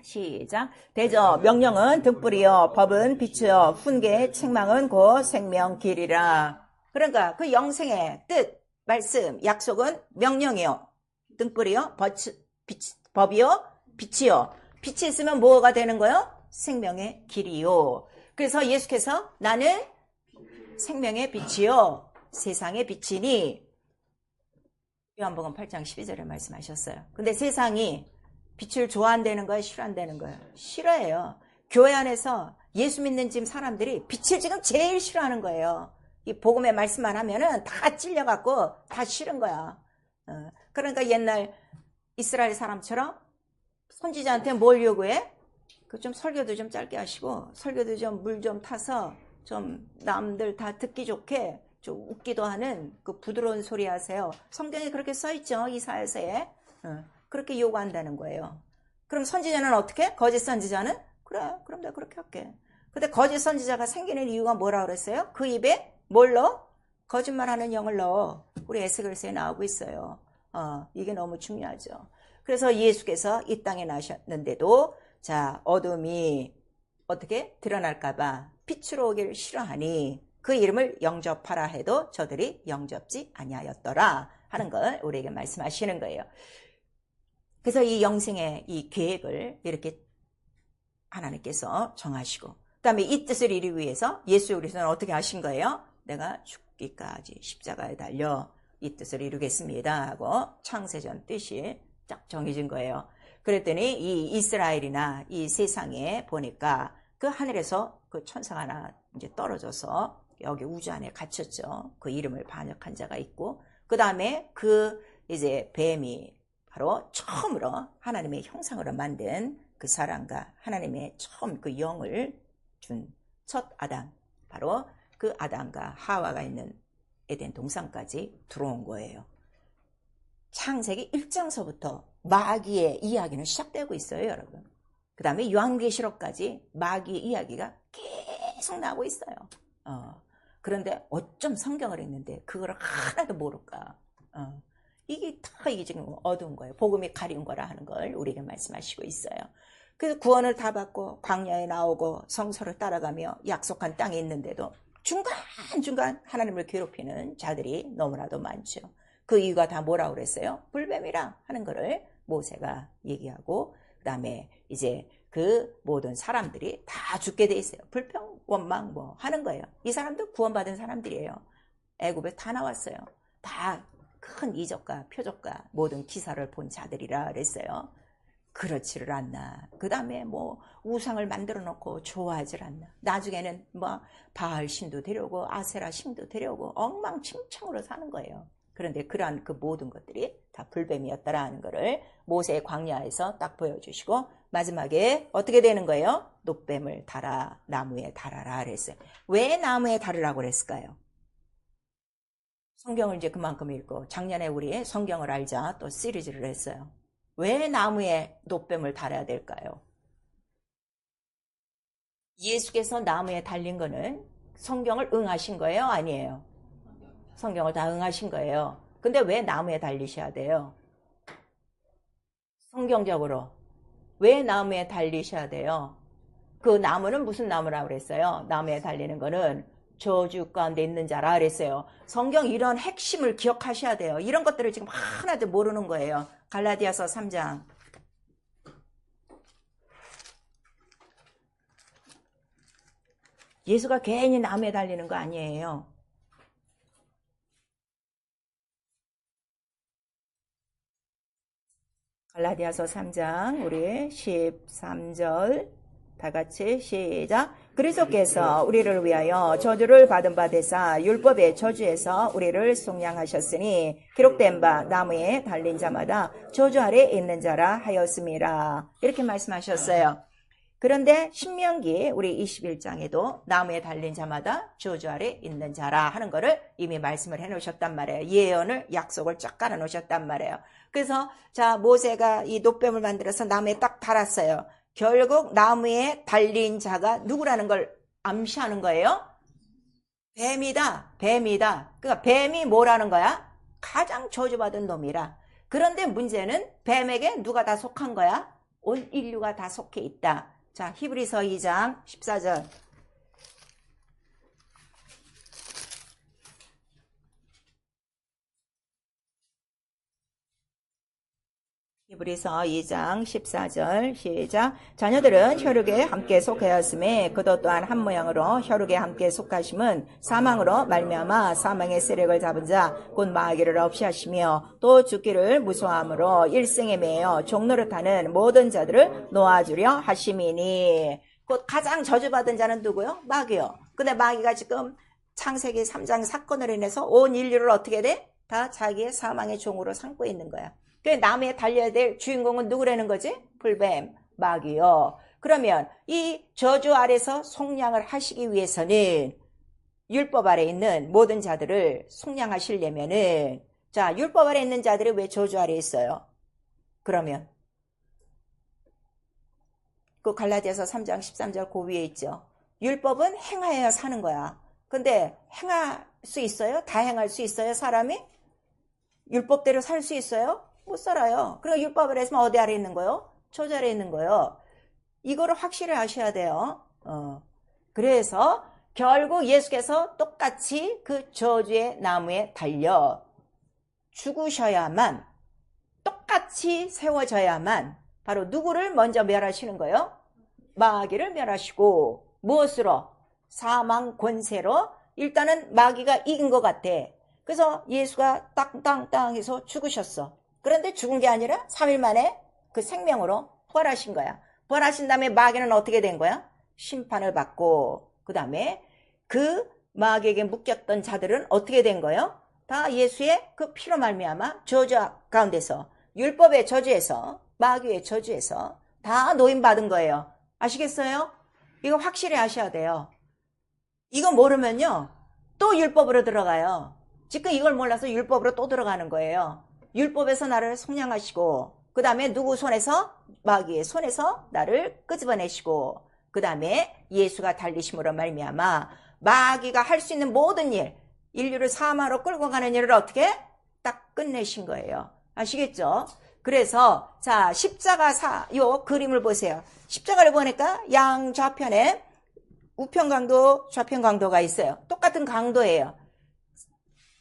Speaker 1: 시작. 대저 명령은 등불이요 법은 빛이요 훈계의 책망은 곧 생명 길이라. 그러니까 그 영생의 뜻, 말씀, 약속은 명령이요 등불이요 법이요 빛이요. 빛이 있으면 뭐가 되는 거요? 생명의 길이요. 그래서 예수께서 나는 생명의 빛이요 세상의 빛이니 요한복음 8장 12절에 말씀하셨어요. 근데 세상이 빛을 좋아한다는 거예요? 싫어한다는 거예요? 싫어해요. 교회 안에서 예수 믿는 지금 사람들이 빛을 지금 제일 싫어하는 거예요. 이 복음의 말씀만 하면은 다 찔려갖고 다 싫은 거야. 그러니까 옛날 이스라엘 사람처럼 선지자한테 뭘 요구해? 그 좀 설교도 좀 짧게 하시고 설교도 좀 물 좀 타서 좀 남들 다 듣기 좋게 좀 웃기도 하는 그 부드러운 소리 하세요. 성경에 그렇게 써있죠. 이사야서에. 그렇게 요구한다는 거예요. 그럼 선지자는 어떻게? 거짓 선지자는? 그래, 그럼 내가 그렇게 할게. 근데 거짓 선지자가 생기는 이유가 뭐라고 그랬어요? 그 입에 뭘 넣어? 거짓말하는 영을 넣어. 우리 에스겔서에 나오고 있어요. 이게 너무 중요하죠. 그래서 예수께서 이 땅에 나셨는데도 자, 어둠이 어떻게 드러날까봐 빛으로 오기를 싫어하니 그 이름을 영접하라 해도 저들이 영접지 아니하였더라 하는 걸 우리에게 말씀하시는 거예요. 그래서 이 영생의 이 계획을 이렇게 하나님께서 정하시고 그 다음에 이 뜻을 이루기 위해서 예수 그리스도는 어떻게 하신 거예요? 내가 죽기까지 십자가에 달려 이 뜻을 이루겠습니다 하고 창세전 뜻이 딱 정해진 거예요. 그랬더니 이 이스라엘이나 이 세상에 보니까 그 하늘에서 그 천사가 하나 이제 떨어져서 여기 우주 안에 갇혔죠. 그 이름을 반역한 자가 있고 그 다음에 그 이제 뱀이 바로 처음으로 하나님의 형상으로 만든 그 사람과 하나님의 처음 그 영을 준 첫 아담, 바로 그 아담과 하와가 있는 에덴 동산까지 들어온 거예요. 창세기 1장서부터 마귀의 이야기는 시작되고 있어요, 여러분. 그 다음에 요한계시록까지 마귀의 이야기가 계속 나오고 있어요. 그런데 어쩜 성경을 읽는데 그걸 하나도 모를까? 이게 지금 어두운 거예요. 복음이 가리운 거라 하는 걸 우리에게 말씀하시고 있어요. 그래서 구원을 다 받고 광야에 나오고 성소를 따라가며 약속한 땅에 있는데도 중간중간 하나님을 괴롭히는 자들이 너무나도 많죠. 그 이유가 다 뭐라고 그랬어요? 불뱀이라 하는 거를 모세가 얘기하고, 그 다음에 이제 그 모든 사람들이 다 죽게 돼 있어요. 불평, 원망 뭐 하는 거예요. 이 사람도 구원받은 사람들이에요. 애굽에 다 나왔어요. 다 큰 이적과 표적과 모든 기사를 본 자들이라 그랬어요. 그렇지를 않나. 그 다음에 뭐 우상을 만들어 놓고 좋아하질 않나. 나중에는 뭐 바알 신도 데려오고 아세라 신도 데려오고 엉망진창으로 사는 거예요. 그런데 그러한 그 모든 것들이 다 불뱀이었다라는 것을 모세의 광야에서 딱 보여주시고, 마지막에 어떻게 되는 거예요? 놋뱀을 달아, 나무에 달아라 그랬어요. 왜 나무에 달으라고 그랬을까요? 성경을 이제 그만큼 읽고, 작년에 우리 성경을 알자 또 시리즈를 했어요. 왜 나무에 놋뱀을 달아야 될까요? 예수께서 나무에 달린 거는 성경을 응하신 거예요? 아니에요? 성경을 다 응하신 거예요. 근데 왜 나무에 달리셔야 돼요? 성경적으로 왜 나무에 달리셔야 돼요? 그 나무는 무슨 나무라고 그랬어요? 나무에 달리는 거는 저주 가운데 있는 자라 그랬어요. 성경 이런 핵심을 기억하셔야 돼요. 이런 것들을 지금 하나도 모르는 거예요. 갈라디아서 3장. 예수가 괜히 나무에 달리는 거 아니에요. 갈라디아서 3장 우리 13절 다 같이 시작. 그리스도께서 우리를 위하여 저주를 받은 바 되사 율법의 저주에서 우리를 속량하셨으니 기록된 바 나무에 달린 자마다 저주 아래 있는 자라 하였음이라. 이렇게 말씀하셨어요. 그런데 신명기 우리 21장에도 나무에 달린 자마다 저주 아래 있는 자라 하는 거를 이미 말씀을 해놓으셨단 말이에요. 예언을, 약속을 쫙 깔아놓으셨단 말이에요. 그래서 자, 모세가 이 놋뱀을 만들어서 나무에 딱 달았어요. 결국 나무에 달린 자가 누구라는 걸 암시하는 거예요. 뱀이다. 뱀이다. 그러니까 뱀이 뭐라는 거야? 가장 저주받은 놈이라. 그런데 문제는 뱀에게 누가 다 속한 거야? 온 인류가 다 속해 있다. 자, 히브리서 2장 14절. 히브리서 2장 14절 시작. 자녀들은 혈육에 함께 속하였음에 그도 또한 한 모양으로 혈육에 함께 속하심은 사망으로 말미암아 사망의 세력을 잡은 자 곧 마귀를 없이 하시며 또 죽기를 무서워함으로 일생에 매여 종노릇하는 모든 자들을 놓아주려 하심이니. 곧 가장 저주받은 자는 누구요? 마귀요. 근데 마귀가 지금 창세기 3장 사건으로 인해서 온 인류를 어떻게 돼? 다 자기의 사망의 종으로 삼고 있는 거야. 그 나무에 달려야 될 주인공은 누구라는 거지? 불뱀, 마귀요. 그러면 이 저주 아래서 속량을 하시기 위해서는 율법 아래 있는 모든 자들을 속량하시려면은, 자, 율법 아래 있는 자들이 왜 저주 아래 있어요? 그러면 그 갈라디아서 3장 13절 그 위에 있죠. 율법은 행하여야 사는 거야. 근데 행할 수 있어요? 다 행할 수 있어요? 사람이? 율법대로 살 수 있어요? 못 살아요. 그러니까 율법 아래 있으면 어디 아래 있는 거요? 저주 아래 있는 거요. 이거를 확실히 아셔야 돼요. 그래서 결국 예수께서 똑같이 그 저주의 나무에 달려 죽으셔야만, 똑같이 세워져야만 바로 누구를 먼저 멸하시는 거예요? 마귀를 멸하시고, 무엇으로? 사망 권세로. 일단은 마귀가 이긴 것 같아. 그래서 예수가 땅땅땅 해서 죽으셨어. 그런데 죽은 게 아니라 3일 만에 그 생명으로 부활하신 거야. 부활하신 다음에 마귀는 어떻게 된 거야? 심판을 받고, 그 다음에 그 마귀에게 묶였던 자들은 어떻게 된 거예요? 다 예수의 그 피로 말미암아 저주 가운데서, 율법의 저주에서, 마귀의 저주에서 다 노임받은 거예요. 아시겠어요? 이거 확실히 아셔야 돼요. 이거 모르면요 또 율법으로 들어가요. 지금 이걸 몰라서 율법으로 또 들어가는 거예요. 율법에서 나를 속량하시고, 그 다음에 누구 손에서? 마귀의 손에서 나를 끄집어내시고, 그 다음에 예수가 달리심으로 말미암아 마귀가 할 수 있는 모든 일, 인류를 사망으로 끌고 가는 일을 어떻게? 딱 끝내신 거예요. 아시겠죠? 그래서 자, 요 그림을 보세요. 십자가를 보니까 양 좌편에 우편 강도, 좌편 강도가 있어요. 똑같은 강도예요.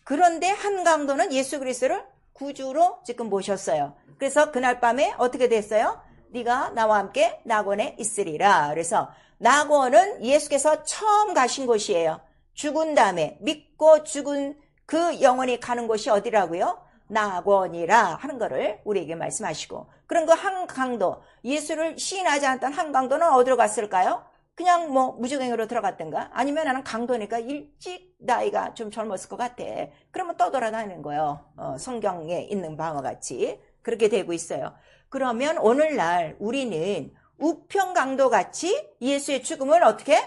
Speaker 1: 그런데 한 강도는 예수 그리스도를 구주로 지금 모셨어요. 그래서 그날 밤에 어떻게 됐어요? 네가 나와 함께 낙원에 있으리라. 그래서 낙원은 예수께서 처음 가신 곳이에요. 죽은 다음에 믿고 죽은 그 영혼이 가는 곳이 어디라고요? 낙원이라 하는 거를 우리에게 말씀하시고, 그런 그 한 강도, 예수를 시인하지 않았던 한 강도는 어디로 갔을까요? 그냥 뭐 무주갱으로 들어갔던가, 아니면 나는 강도니까 일찍 나이가 좀 젊었을 것 같아. 그러면 떠돌아다니는 거예요. 성경에 있는 바와 같이 그렇게 되고 있어요. 그러면 오늘날 우리는 우편 강도 같이 예수의 죽음을 어떻게?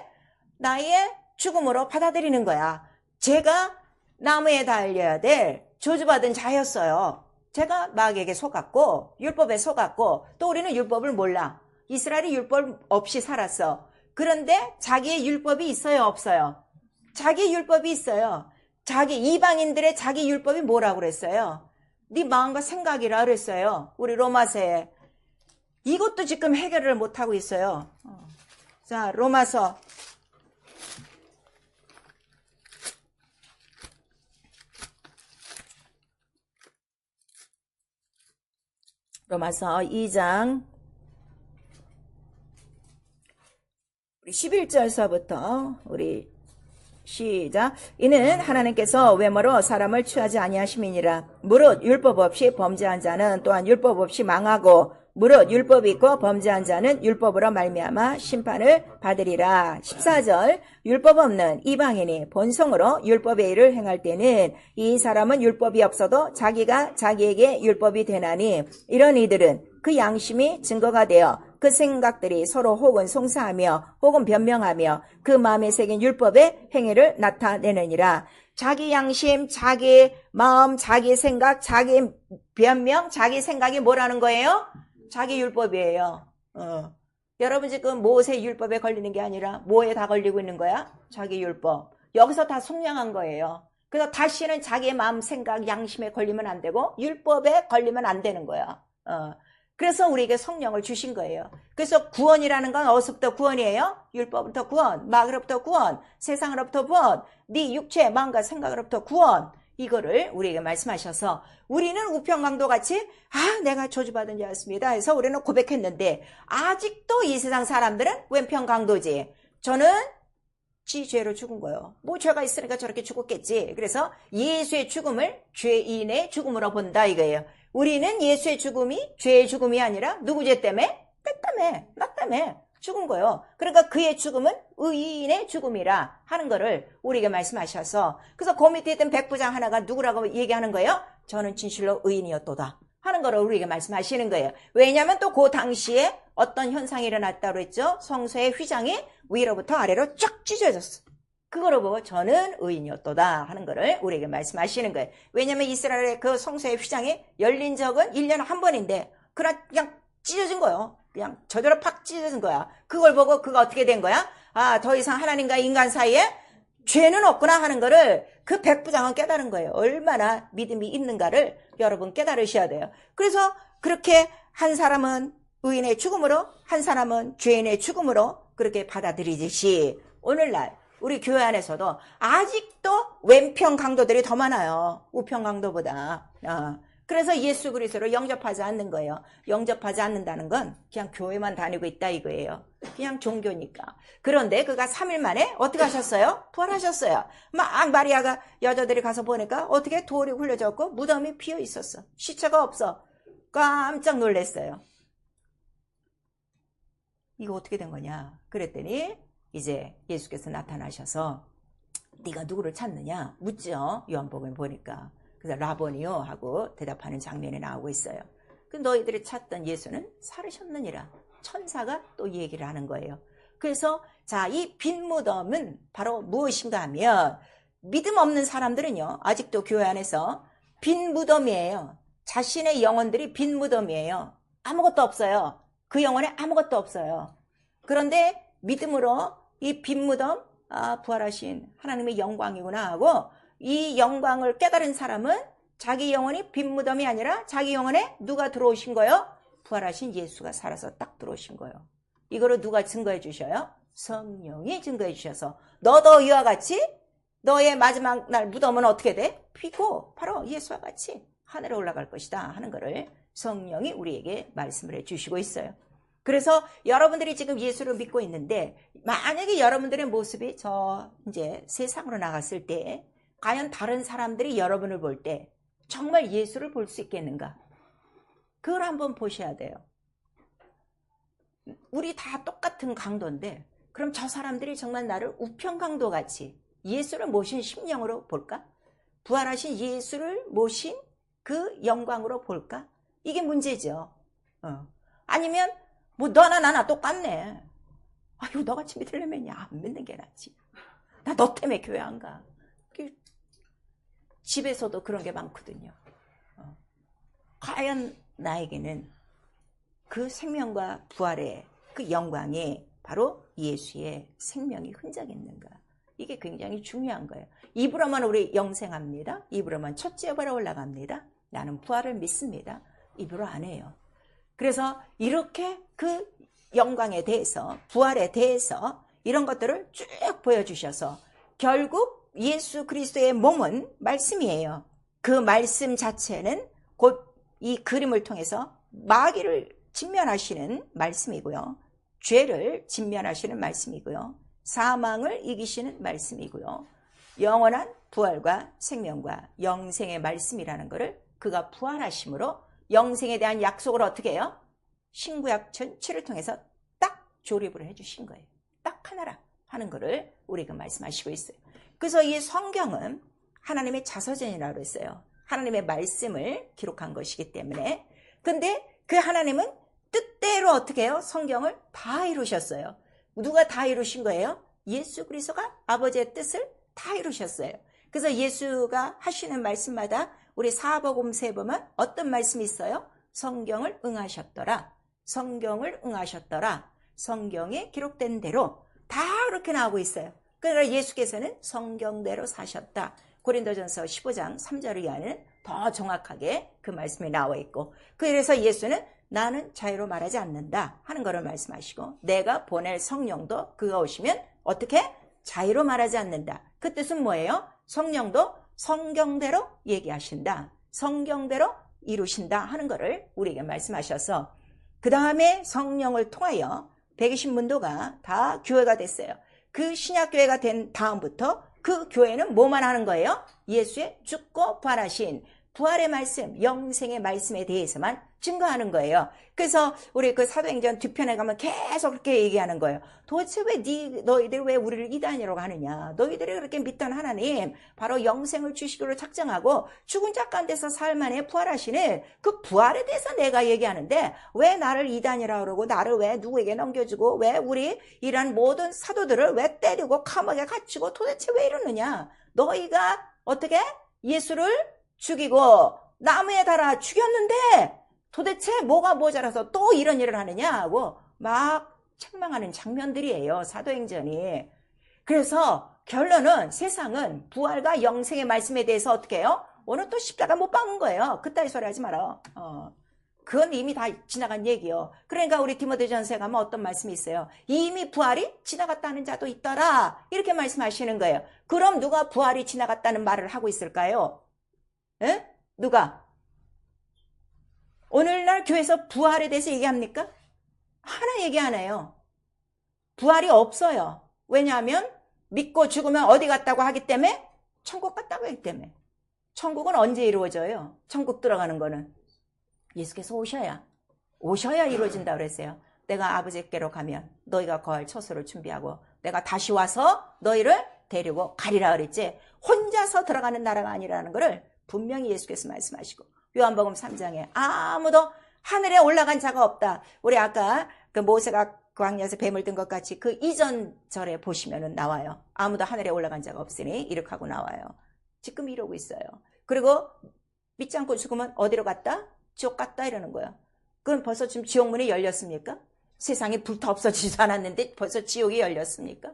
Speaker 1: 나의 죽음으로 받아들이는 거야. 제가 나무에 달려야 될 저주받은 자였어요. 제가 마귀에게 속았고 율법에 속았고, 또 우리는 율법을 몰라. 이스라엘이 율법 없이 살았어. 그런데 자기의 율법이 있어요, 없어요? 자기 율법이 있어요. 자기 이방인들의 자기 율법이 뭐라고 그랬어요? 네 마음과 생각이라 그랬어요. 우리 로마서에. 이것도 지금 해결을 못하고 있어요. 자, 로마서 2장 우리 11절서부터 우리 시작. 이는 하나님께서 외모로 사람을 취하지 아니하심이니라. 무릇 율법 없이 범죄한 자는 또한 율법 없이 망하고, 무릇 율법이 있고 범죄한 자는 율법으로 말미암아 심판을 받으리라. 14절. 율법 없는 이방인이 본성으로 율법의 일을 행할 때는 이 사람은 율법이 없어도 자기가 자기에게 율법이 되나니, 이런 이들은 그 양심이 증거가 되어 그 생각들이 서로 혹은 송사하며 혹은 변명하며 그 마음에 새긴 율법의 행위를 나타내느니라. 자기 양심, 자기 마음, 자기 생각, 자기 변명, 자기 생각이 뭐라는 거예요? 자기 율법이에요. 여러분 지금 모세 율법에 걸리는 게 아니라 뭐에 다 걸리고 있는 거야? 자기 율법. 여기서 다 속량한 거예요. 그래서 다시는 자기의 마음, 생각, 양심에 걸리면 안 되고 율법에 걸리면 안 되는 거야. 그래서 우리에게 성령을 주신 거예요. 그래서 구원이라는 건 어디서부터 구원이에요? 율법부터 구원, 마귀로부터 구원, 세상으로부터 구원, 네 육체, 마음과 생각으로부터 구원. 이거를 우리에게 말씀하셔서, 우리는 우편강도 같이 내가 저주받은 자였습니다 해서 우리는 고백했는데, 아직도 이 세상 사람들은 왼편강도지. 저는 지 죄로 죽은 거예요. 뭐 죄가 있으니까 저렇게 죽었겠지. 그래서 예수의 죽음을 죄인의 죽음으로 본다 이거예요. 우리는 예수의 죽음이 죄의 죽음이 아니라 누구 죄 때문에? 나 때문에 죽은 거예요. 그러니까 그의 죽음은 의인의 죽음이라 하는 거를 우리에게 말씀하셔서, 그래서 그 밑에 있던 백부장 하나가 누구라고 얘기하는 거예요? 저는 진실로 의인이었도다 하는 거를 우리에게 말씀하시는 거예요. 왜냐하면 또 그 당시에 어떤 현상이 일어났다고 했죠? 성소의 휘장이 위로부터 아래로 쫙 찢어졌어. 그거를 보고 저는 의인이었도다 하는 거를 우리에게 말씀하시는 거예요. 왜냐하면 이스라엘의 그 성소의 휘장이 열린 적은 1년에 한 번인데 그냥 찢어진 거예요. 그냥 저대로 팍 찢어진 거야. 그걸 보고 그가 어떻게 된 거야? 더 이상 하나님과 인간 사이에 죄는 없구나 하는 거를 그 백부장은 깨달은 거예요. 얼마나 믿음이 있는가를 여러분 깨달으셔야 돼요. 그래서 그렇게 한 사람은 의인의 죽음으로, 한 사람은 죄인의 죽음으로 그렇게 받아들이듯이, 오늘날 우리 교회 안에서도 아직도 왼편 강도들이 더 많아요. 우편 강도보다. 그래서 예수 그리스도를 영접하지 않는 거예요. 영접하지 않는다는 건 그냥 교회만 다니고 있다 이거예요. 그냥 종교니까. 그런데 그가 3일 만에 어떻게 하셨어요? 부활하셨어요. 막 마리아가 여자들이 가서 보니까 어떻게 돌이 굴려졌고 무덤이 비어 있었어. 시체가 없어. 깜짝 놀랐어요. 이거 어떻게 된 거냐? 그랬더니 이제 예수께서 나타나셔서 네가 누구를 찾느냐 묻죠. 요한복음에 보니까. 그래서 라보니요 하고 대답하는 장면이 나오고 있어요. 그 너희들이 찾던 예수는 살으셨느니라. 천사가 또 얘기를 하는 거예요. 그래서 자, 이 빈 무덤은 바로 무엇인가 하면, 믿음 없는 사람들은요 아직도 교회 안에서 빈 무덤이에요. 자신의 영혼들이 빈 무덤이에요. 아무것도 없어요. 그 영혼에 아무것도 없어요. 그런데 믿음으로 이 빈 무덤, 부활하신 하나님의 영광이구나 하고 이 영광을 깨달은 사람은 자기 영혼이 빈 무덤이 아니라 자기 영혼에 누가 들어오신 거예요? 부활하신 예수가 살아서 딱 들어오신 거예요. 이거를 누가 증거해 주셔요? 성령이 증거해 주셔서 너도 이와 같이 너의 마지막 날 무덤은 어떻게 돼? 비고 바로 예수와 같이 하늘에 올라갈 것이다 하는 거를 성령이 우리에게 말씀을 해 주시고 있어요. 그래서 여러분들이 지금 예수를 믿고 있는데 만약에 여러분들의 모습이 저 이제 세상으로 나갔을 때 과연 다른 사람들이 여러분을 볼 때 정말 예수를 볼 수 있겠는가? 그걸 한번 보셔야 돼요. 우리 다 똑같은 강도인데 그럼 저 사람들이 정말 나를 우편 강도같이 예수를 모신 심령으로 볼까? 부활하신 예수를 모신 그 영광으로 볼까? 이게 문제죠. 아니면 뭐 너나 나나 똑같네. 아유 너같이 믿으려면 안 믿는 게 낫지. 나 너 때문에 교회 안 가. 집에서도 그런 게 많거든요. 과연 나에게는 그 생명과 부활의 그 영광이 바로 예수의 생명이 흔적이 있는가? 이게 굉장히 중요한 거예요. 입으로만 우리 영생합니다. 입으로만 첫째 바로 올라갑니다. 나는 부활을 믿습니다. 입으로 안 해요. 그래서 이렇게 그 영광에 대해서 부활에 대해서 이런 것들을 쭉 보여주셔서 결국 예수 그리스도의 몸은 말씀이에요. 그 말씀 자체는 곧 이 그림을 통해서 마귀를 진면하시는 말씀이고요. 죄를 진면하시는 말씀이고요. 사망을 이기시는 말씀이고요. 영원한 부활과 생명과 영생의 말씀이라는 것을 그가 부활하심으로 영생에 대한 약속을 어떻게 해요? 신구약 전체를 통해서 딱 조립을 해주신 거예요. 딱 하나라 하는 것을 우리가 말씀하시고 있어요. 그래서 이 성경은 하나님의 자서전이라고 했어요. 하나님의 말씀을 기록한 것이기 때문에. 근데 그 하나님은 뜻대로 어떻게 해요? 성경을 다 이루셨어요. 누가 다 이루신 거예요? 예수 그리스도가 아버지의 뜻을 다 이루셨어요. 그래서 예수가 하시는 말씀마다 우리 사복음서에 보면 어떤 말씀이 있어요? 성경을 응하셨더라. 성경을 응하셨더라. 성경에 기록된 대로 다 그렇게 나오고 있어요. 그러니까 예수께서는 성경대로 사셨다. 고린도전서 15장 3절을 이하는 더 정확하게 그 말씀이 나와 있고, 그래서 예수는 나는 자유로 말하지 않는다 하는 것을 말씀하시고, 내가 보낼 성령도 그가 오시면 어떻게? 자유로 말하지 않는다. 그 뜻은 뭐예요? 성령도 성경대로 얘기하신다. 성경대로 이루신다 하는 것을 우리에게 말씀하셔서, 그 다음에 성령을 통하여 120문도가 다 교회가 됐어요. 그 신약교회가 된 다음부터 그 교회는 뭐만 하는 거예요? 예수의 죽고 부활하신 부활의 말씀, 영생의 말씀에 대해서만 증거하는 거예요. 그래서 우리 그 사도행전 뒤편에 가면 계속 그렇게 얘기하는 거예요. 도대체 왜 너희들 왜 우리를 이단이라고 하느냐? 너희들이 그렇게 믿던 하나님, 바로 영생을 주시기로 작정하고 죽은 자 가운데서 사흘 만에 부활하시는 그 부활에 대해서 내가 얘기하는데 왜 나를 이단이라고 그러고 나를 왜 누구에게 넘겨주고 왜 우리 이런 모든 사도들을 왜 때리고 감옥에 갇히고 도대체 왜 이러느냐? 너희가 어떻게 예수를 죽이고 나무에 달아 죽였는데 도대체 뭐가 모자라서 또 이런 일을 하느냐 하고 막 책망하는 장면들이에요. 사도행전이. 그래서 결론은 세상은 부활과 영생의 말씀에 대해서 어떻게 해요? 오늘 또 십자가 못 박은 거예요. 그따위 소리 하지 마라. 그건 이미 다 지나간 얘기요. 그러니까 우리 디모데전서에 가면 어떤 말씀이 있어요? 이미 부활이 지나갔다는 자도 있더라. 이렇게 말씀하시는 거예요. 그럼 누가 부활이 지나갔다는 말을 하고 있을까요? 에? 누가? 오늘날 교회에서 부활에 대해서 얘기합니까? 하나 얘기 안 해요. 부활이 없어요. 왜냐하면 믿고 죽으면 어디 갔다고 하기 때문에? 천국 갔다고 하기 때문에. 천국은 언제 이루어져요? 천국 들어가는 거는 예수께서 오셔야 이루어진다고 그랬어요. 내가 아버지께로 가면 너희가 거할 처소를 준비하고 내가 다시 와서 너희를 데리고 가리라 그랬지, 혼자서 들어가는 나라가 아니라는 것을 분명히 예수께서 말씀하시고, 요한복음 3장에 아무도 하늘에 올라간 자가 없다. 우리 아까 그 모세가 광야에서 뱀을 든 것 같이 그 이전 절에 보시면은 나와요. 아무도 하늘에 올라간 자가 없으니 이렇게 하고 나와요. 지금 이러고 있어요. 그리고 믿지 않고 죽으면 어디로 갔다? 지옥 갔다 이러는 거예요. 그럼 벌써 지금 지옥문이 열렸습니까? 세상에 불타 없어지지도 않았는데 벌써 지옥이 열렸습니까?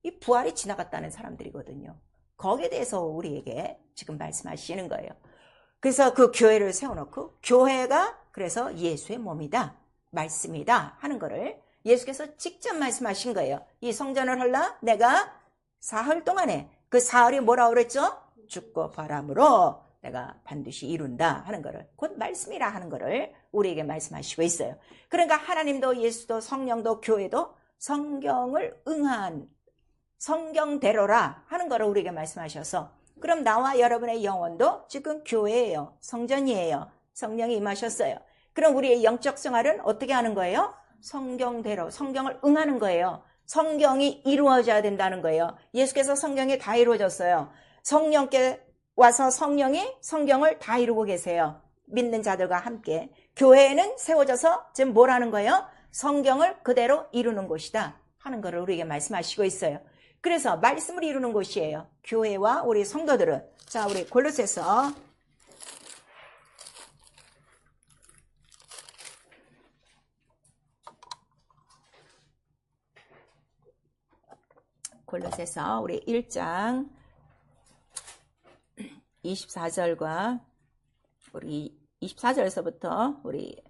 Speaker 1: 이 부활이 지나갔다는 사람들이거든요. 거기에 대해서 우리에게 지금 말씀하시는 거예요. 그래서 그 교회를 세워놓고 교회가 그래서 예수의 몸이다, 말씀이다 하는 거를 예수께서 직접 말씀하신 거예요. 이 성전을 헐라 내가 사흘 동안에, 그 사흘이 뭐라고 그랬죠? 죽고 부활함으로 내가 반드시 이룬다 하는 거를, 곧 말씀이라 하는 거를 우리에게 말씀하시고 있어요. 그러니까 하나님도 예수도 성령도 교회도 성경을 응한 성경대로라 하는 거를 우리에게 말씀하셔서, 그럼 나와 여러분의 영혼도 지금 교회예요. 성전이에요. 성령이 임하셨어요. 그럼 우리의 영적 생활은 어떻게 하는 거예요? 성경대로, 성경을 응하는 거예요. 성경이 이루어져야 된다는 거예요. 예수께서 성경이 다 이루어졌어요. 성령께 와서 성령이 성경을 다 이루고 계세요. 믿는 자들과 함께 교회는 세워져서 지금 뭘 하는 거예요? 성경을 그대로 이루는 곳이다 하는 것을 우리에게 말씀하시고 있어요. 그래서 말씀을 이루는 곳이에요. 교회와 우리 성도들은. 자, 우리 골로새서 우리 1장 24절과 우리 24절에서부터 우리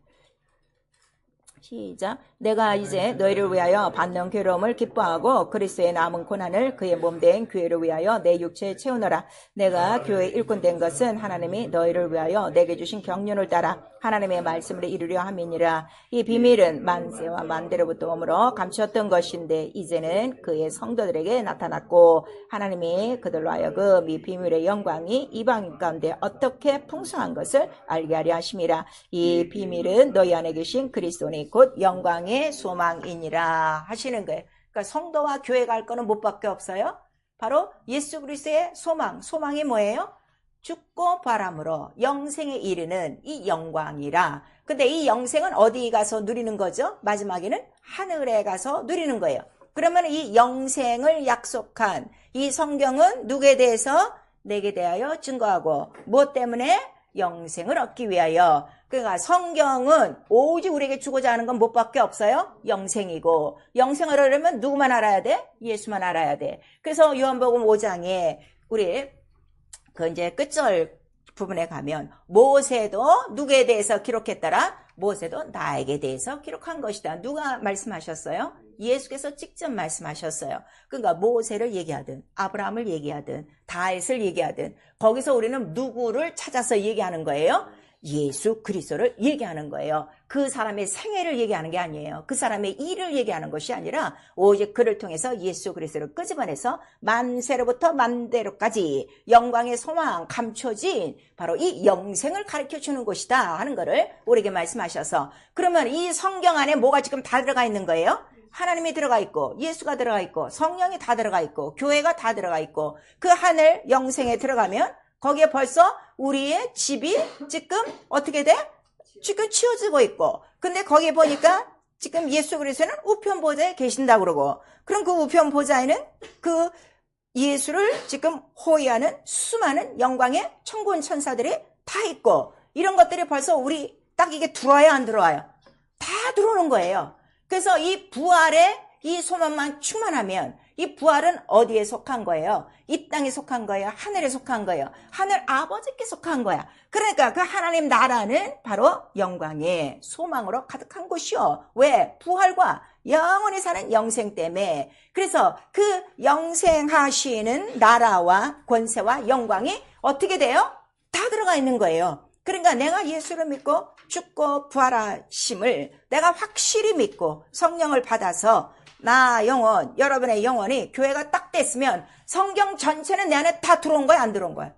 Speaker 1: 시작. 내가 이제 너희를 위하여 받는 괴로움을 기뻐하고 그리스도의 남은 고난을 그의 몸된 교회를 위하여 내 육체에 채우노라. 내가 교회의 일꾼 된 것은 하나님이 너희를 위하여 내게 주신 경륜을 따라 하나님의 말씀을 이루려 함이니라. 이 비밀은 만세와 만대로부터 오므로 감추었던 것인데 이제는 그의 성도들에게 나타났고 하나님이 그들로 하여금 이 비밀의 영광이 이방인 가운데 어떻게 풍성한 것을 알게 하려 하심이라. 이 비밀은 너희 안에 계신 그리스도니 곧 영광의 소망이니라 하시는 거예요. 그러니까 성도와 교회가 할 거는 뭐밖에 없어요? 바로 예수 그리스도의 소망. 소망이 뭐예요? 죽고 부활함으로 영생에 이르는 이 영광이라. 근데 이 영생은 어디 가서 누리는 거죠? 마지막에는 하늘에 가서 누리는 거예요. 그러면 이 영생을 약속한 이 성경은 누구에 대해서? 내게 대하여 증거하고, 무엇 때문에? 영생을 얻기 위하여. 그러니까 성경은 오직 우리에게 주고자 하는 건 뭐밖에 없어요? 영생이고, 영생을 하려면 누구만 알아야 돼? 예수만 알아야 돼. 그래서 요한복음 5장에 우리 그 이제 끝절 부분에 가면 모세도 누구에 대해서 기록했더라? 모세도 나에게 대해서 기록한 것이다. 누가 말씀하셨어요? 예수께서 직접 말씀하셨어요. 그러니까 모세를 얘기하든 아브라함을 얘기하든 다윗을 얘기하든 거기서 우리는 누구를 찾아서 얘기하는 거예요? 예수 그리스도를 얘기하는 거예요. 그 사람의 생애를 얘기하는 게 아니에요. 그 사람의 일을 얘기하는 것이 아니라 오직 그를 통해서 예수 그리스도를 끄집어내서 만세로부터 만대로까지 영광의 소망 감춰진 바로 이 영생을 가르쳐주는 곳이다 하는 것을 우리에게 말씀하셔서, 그러면 이 성경 안에 뭐가 지금 다 들어가 있는 거예요? 하나님이 들어가 있고 예수가 들어가 있고 성령이 다 들어가 있고 교회가 다 들어가 있고, 그 하늘 영생에 들어가면 거기에 벌써 우리의 집이 지금 어떻게 돼? 지금 치워지고 있고, 근데 거기에 보니까 지금 예수 그리스도는 우편 보좌에 계신다고 그러고, 그럼 그 우편 보좌에는 그 예수를 지금 호위하는 수많은 영광의 천군 천사들이 다 있고, 이런 것들이 벌써 우리 딱 이게 들어와요, 안 들어와요? 다 들어오는 거예요. 그래서 이 부활의 이 소망만 충만하면 이 부활은 어디에 속한 거예요? 이 땅에 속한 거예요? 하늘에 속한 거예요? 하늘 아버지께 속한 거야. 그러니까 그 하나님 나라는 바로 영광의 소망으로 가득한 곳이요. 왜? 부활과 영원히 사는 영생 때문에. 그래서 그 영생하시는 나라와 권세와 영광이 어떻게 돼요? 다 들어가 있는 거예요. 그러니까 내가 예수를 믿고 죽고 부활하심을 내가 확실히 믿고 성령을 받아서 나 영혼, 여러분의 영혼이 교회가 딱 됐으면 성경 전체는 내 안에 다 들어온 거야, 안 들어온 거야?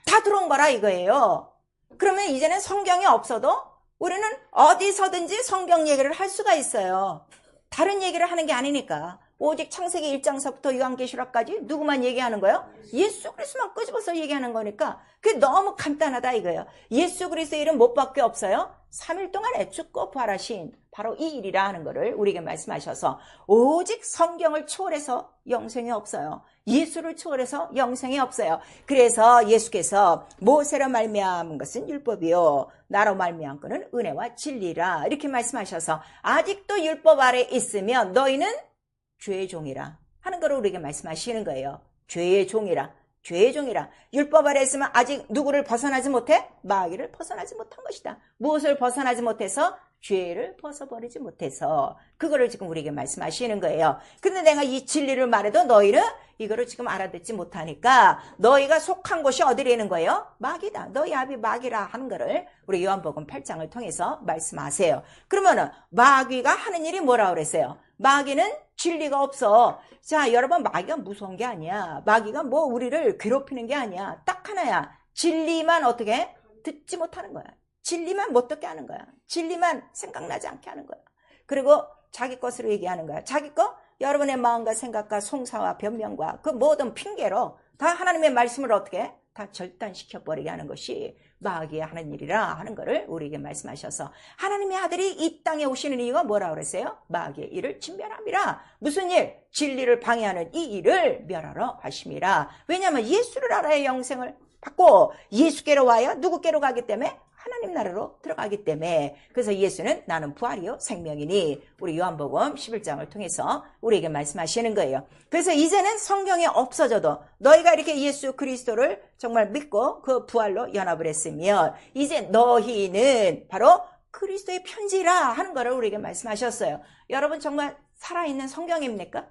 Speaker 1: 다 들어온 거라 이거예요. 그러면 이제는 성경이 없어도 우리는 어디서든지 성경 얘기를 할 수가 있어요. 다른 얘기를 하는 게 아니니까. 오직 창세기 1장서부터 요한계시록까지 누구만 얘기하는 거예요? 예수 그리스도만 끄집어서 얘기하는 거니까 그게 너무 간단하다 이거예요. 예수 그리스도의 일은 뭐밖에 없어요? 3일 동안에 죽고 부활하신 바로 이 일이라 하는 것을 우리에게 말씀하셔서, 오직 성경을 초월해서 영생이 없어요. 예수를 초월해서 영생이 없어요. 그래서 예수께서 모세로 말미암은 것은 율법이요 나로 말미암은 것은 은혜와 진리라 이렇게 말씀하셔서, 아직도 율법 아래 있으면 너희는 죄의 종이라 하는 걸 우리에게 말씀하시는 거예요. 죄의 종이라. 죄의 종이라. 율법 아래 있으면 아직 누구를 벗어나지 못해? 마귀를 벗어나지 못한 것이다. 무엇을 벗어나지 못해서? 죄를 벗어버리지 못해서. 그거를 지금 우리에게 말씀하시는 거예요. 근데 내가 이 진리를 말해도 너희는 이거를 지금 알아듣지 못하니까 너희가 속한 곳이 어디라는 거예요? 마귀다. 너희 아비 마귀라 하는 거를 우리 요한복음 8장을 통해서 말씀하세요. 그러면은 마귀가 하는 일이 뭐라고 그랬어요? 마귀는 진리가 없어. 자, 여러분, 마귀가 무서운 게 아니야. 마귀가 뭐 우리를 괴롭히는 게 아니야. 딱 하나야. 진리만 어떻게? 듣지 못하는 거야. 진리만 못 듣게 하는 거야. 진리만 생각나지 않게 하는 거야. 그리고 자기 것으로 얘기하는 거야. 자기 것? 여러분의 마음과 생각과 송사와 변명과 그 모든 핑계로 다 하나님의 말씀을 어떻게? 다 절단시켜버리게 하는 것이 마귀의 하는 일이라 하는 것을 우리에게 말씀하셔서 하나님의 아들이 이 땅에 오시는 이유가 뭐라고 그랬어요? 마귀의 일을 진멸함이라. 무슨 일? 진리를 방해하는 이 일을 멸하러 하심이라. 왜냐하면 예수를 알아야 영생을 받고 예수께로 와야 누구께로 가기 때문에? 하나님 나라로 들어가기 때문에. 그래서 예수는 나는 부활이요 생명이니 우리 요한복음 11장을 통해서 우리에게 말씀하시는 거예요. 그래서 이제는 성경에 없어져도 너희가 이렇게 예수 그리스도를 정말 믿고 그 부활로 연합을 했으면 이제 너희는 바로 그리스도의 편지라 하는 것을 우리에게 말씀하셨어요. 여러분 정말 살아있는 성경입니까?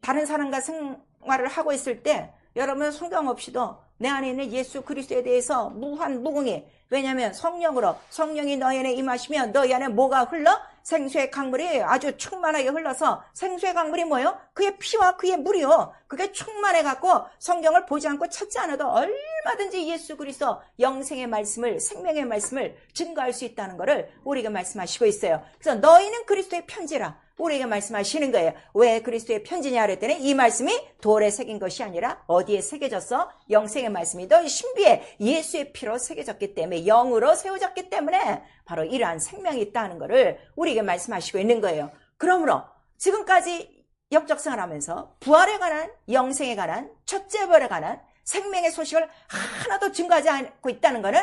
Speaker 1: 다른 사람과 생활을 하고 있을 때 여러분 성경 없이도 내 안에 있는 예수 그리스도에 대해서 무한무궁히. 왜냐하면 성령이 너희 안에 임하시면 너희 안에 뭐가 흘러? 생수의 강물이 아주 충만하게 흘러서 생수의 강물이 뭐예요? 그의 피와 그의 물이요. 그게 충만해갖고 성경을 보지 않고 찾지 않아도 얼마든지 예수 그리스도 영생의 말씀을 생명의 말씀을 증거할 수 있다는 것을 우리에게 말씀하시고 있어요. 그래서 너희는 그리스도의 편지라. 우리에게 말씀하시는 거예요. 왜 그리스도의 편지냐 그랬더니 이 말씀이 돌에 새긴 것이 아니라 어디에 새겨졌어? 영생의 말씀이 너희 신비에 예수의 피로 새겨졌기 때문에 영으로 세워졌기 때문에 바로 이러한 생명이 있다는 것을 우리에게 말씀하시고 있는 거예요. 그러므로 지금까지 역적성을 하면서 부활에 관한 영생에 관한 첫째 부활에 관한 생명의 소식을 하나도 증거하지 않고 있다는 것은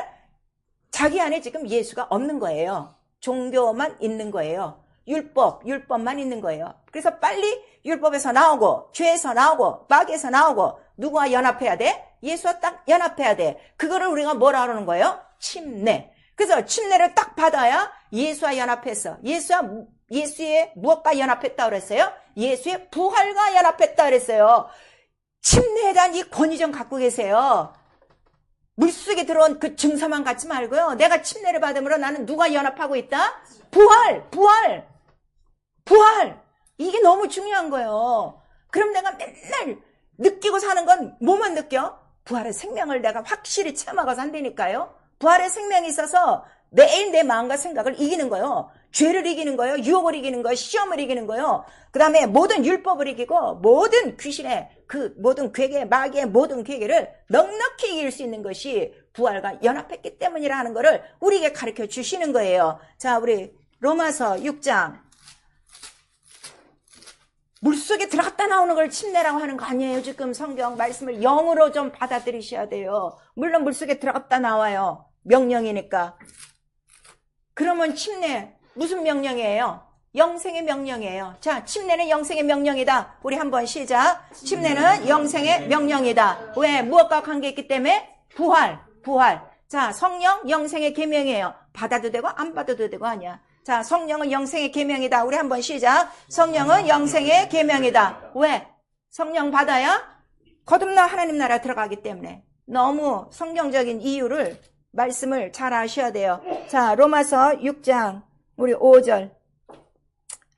Speaker 1: 자기 안에 지금 예수가 없는 거예요. 종교만 있는 거예요. 율법만 있는 거예요. 그래서 빨리 율법에서 나오고 죄에서 나오고 마귀에서 나오고 누구와 연합해야 돼? 예수와 딱 연합해야 돼. 그거를 우리가 뭐라 하는 거예요? 침례. 그래서 침례를 딱 받아야 예수와 연합해서 예수의 무엇과 연합했다 그랬어요? 예수의 부활과 연합했다 그랬어요. 침례에 대한 이 권위 좀 갖고 계세요. 물속에 들어온 그 증서만 갖지 말고요. 내가 침례를 받음으로 나는 누가 연합하고 있다? 부활. 이게 너무 중요한 거예요. 그럼 내가 맨날 느끼고 사는 건 뭐만 느껴? 부활의 생명을 내가 확실히 체험하고 산다니까요. 부활의 생명이 있어서 매일 내 마음과 생각을 이기는 거예요. 죄를 이기는 거예요. 유혹을 이기는 거예요. 시험을 이기는 거예요. 그 다음에 모든 율법을 이기고 모든 귀신의 모든 괴계, 마귀의 모든 괴계를 넉넉히 이길 수 있는 것이 부활과 연합했기 때문이라는 것을 우리에게 가르쳐 주시는 거예요. 자, 우리 로마서 6장. 물속에 들어갔다 나오는 걸 침례라고 하는 거 아니에요. 지금 성경 말씀을 영으로 좀 받아들이셔야 돼요. 물론 물속에 들어갔다 나와요. 명령이니까. 그러면 침례 무슨 명령이에요? 영생의 명령이에요. 자, 침례는 영생의 명령이다. 우리 한번 시작. 침례는 영생의 명령이다. 왜? 무엇과 관계있기 때문에? 부활. 자, 성령 영생의 계명이에요. 받아도 되고 안 받아도 되고 아니야. 자, 성령은 영생의 계명이다. 우리 한번 시작. 성령은 영생의 계명이다. 왜? 성령 받아야 거듭나 하나님 나라 들어가기 때문에. 너무 성경적인 이유를 말씀을 잘 아셔야 돼요. 자, 로마서 6장 우리 5절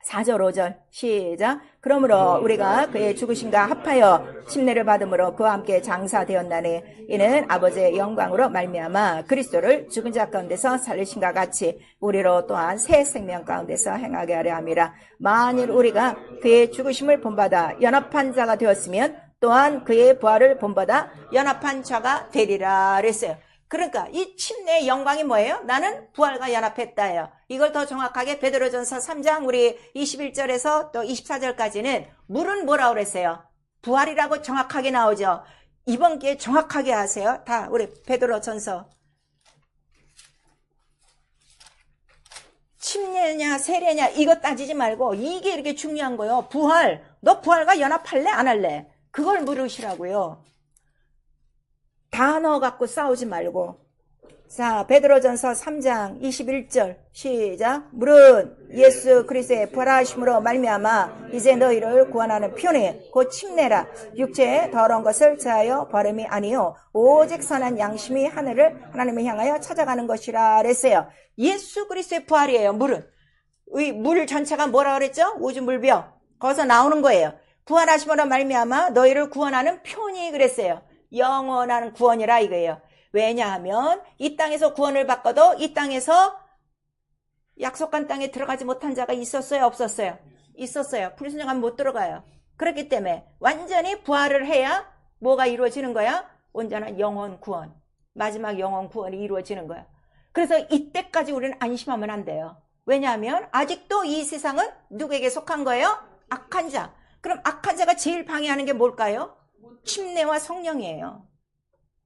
Speaker 1: 4절 5절 시작. 그러므로 우리가 그의 죽으심과 합하여 침례를 받음으로 그와 함께 장사되었나니 이는 아버지의 영광으로 말미암아 그리스도를 죽은 자 가운데서 살리신과 같이 우리로 또한 새 생명 가운데서 행하게 하려 함이라. 만일 우리가 그의 죽으심을 본받아 연합한 자가 되었으면 또한 그의 부활을 본받아 연합한 자가 되리라 그랬어요. 그러니까 이 침례의 영광이 뭐예요? 나는 부활과 연합했다예요. 이걸 더 정확하게 베드로전서 3장 우리 21절에서 또 24절까지는 물은 뭐라고 그랬어요? 부활이라고 정확하게 나오죠. 이번 기회에 정확하게 하세요. 다 우리 베드로전서. 침례냐 세례냐 이거 따지지 말고 이게 이렇게 중요한 거예요. 부활. 너 부활과 연합할래? 안 할래? 그걸 물으시라고요. 단어 갖고 싸우지 말고. 자, 베드로전서 3장 21절 시작. 물은 예수 그리스도의 부활하심으로 말미암아 이제 너희를 구원하는 편이 곧 침례라. 육체의 더러운 것을 제하여 버림이 아니요 오직 선한 양심이 하늘을 하나님을 향하여 찾아가는 것이라 그랬어요. 예수 그리스도의 부활이에요. 물은 물 전체가 뭐라 그랬죠? 우주물벽. 거기서 나오는 거예요. 부활하심으로 말미암아 너희를 구원하는 편이 그랬어요. 영원한 구원이라 이거예요. 왜냐하면 이 땅에서 구원을 받고도 이 땅에서 약속한 땅에 들어가지 못한 자가 있었어요? 없었어요? 있었어요. 불순종하면 못 들어가요. 그렇기 때문에 완전히 부활을 해야 뭐가 이루어지는 거야? 온전한 영원 구원, 마지막 영원 구원이 이루어지는 거야. 그래서 이때까지 우리는 안심하면 안 돼요. 왜냐하면 아직도 이 세상은 누구에게 속한 거예요? 악한 자. 그럼 악한 자가 제일 방해하는 게 뭘까요? 침례와 성령이에요.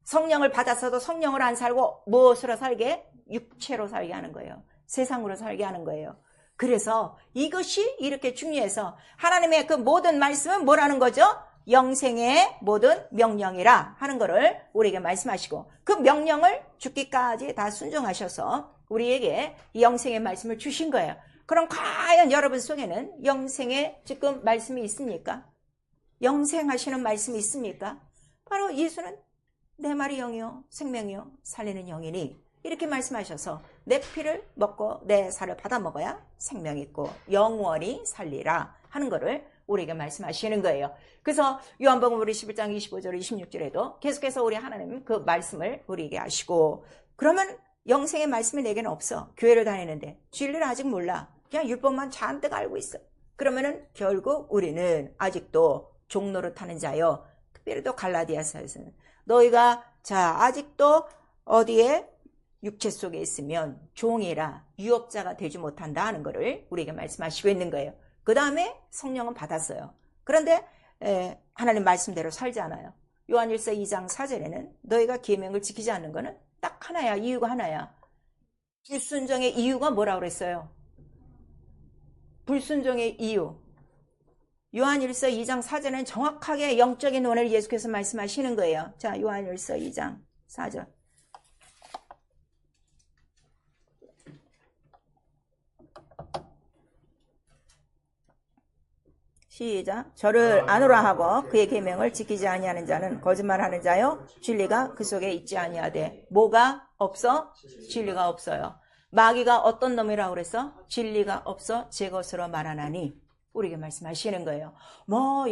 Speaker 1: 성령을 받았어도 성령을 안 살고 무엇으로 살게? 육체로 살게 하는 거예요. 세상으로 살게 하는 거예요. 그래서 이것이 이렇게 중요해서 하나님의 그 모든 말씀은 뭐라는 거죠? 영생의 모든 명령이라 하는 거를 우리에게 말씀하시고 그 명령을 죽기까지 다 순종하셔서 우리에게 이 영생의 말씀을 주신 거예요. 그럼 과연 여러분 속에는 영생의 지금 말씀이 있습니까? 영생하시는 말씀이 있습니까? 바로 예수는 내 말이 영이요 생명이요 살리는 영이니 이렇게 말씀하셔서 내 피를 먹고 내 살을 받아 먹어야 생명이 있고 영원히 살리라 하는 거를 우리에게 말씀하시는 거예요. 그래서 요한복음 우리 11장 25절 26절에도 계속해서 우리 하나님 그 말씀을 우리에게 하시고 그러면 영생의 말씀이 내게는 없어. 교회를 다니는데 진리를 아직 몰라. 그냥 율법만 잔뜩 알고 있어. 그러면은 결국 우리는 아직도 종노릇 하는 자요. 특별히 또 갈라디아서에서는 너희가 자 아직도 어디에 육체 속에 있으면 종이라 유업자가 되지 못한다 하는 것을 우리에게 말씀하시고 있는 거예요. 그 다음에 성령은 받았어요. 그런데 하나님 말씀대로 살지 않아요. 요한일서 2장 4절에는 너희가 계명을 지키지 않는 것은 딱 하나야. 이유가 하나야. 불순종의 이유가 뭐라고 그랬어요? 불순종의 이유. 요한일서 2장 4절은 정확하게 영적인 원을 예수께서 말씀하시는 거예요. 자, 요한일서 2장 4절. 시작. 저를 아노라 하고 그의 계명을 지키지 아니하는 자는 거짓말하는 자요 진리가 그 속에 있지 아니하되. 뭐가 없어? 진리가 없어요. 마귀가 어떤 놈이라고 그랬어? 진리가 없어 제 것으로 말하나니. 우리에게 말씀하시는 거예요. 뭐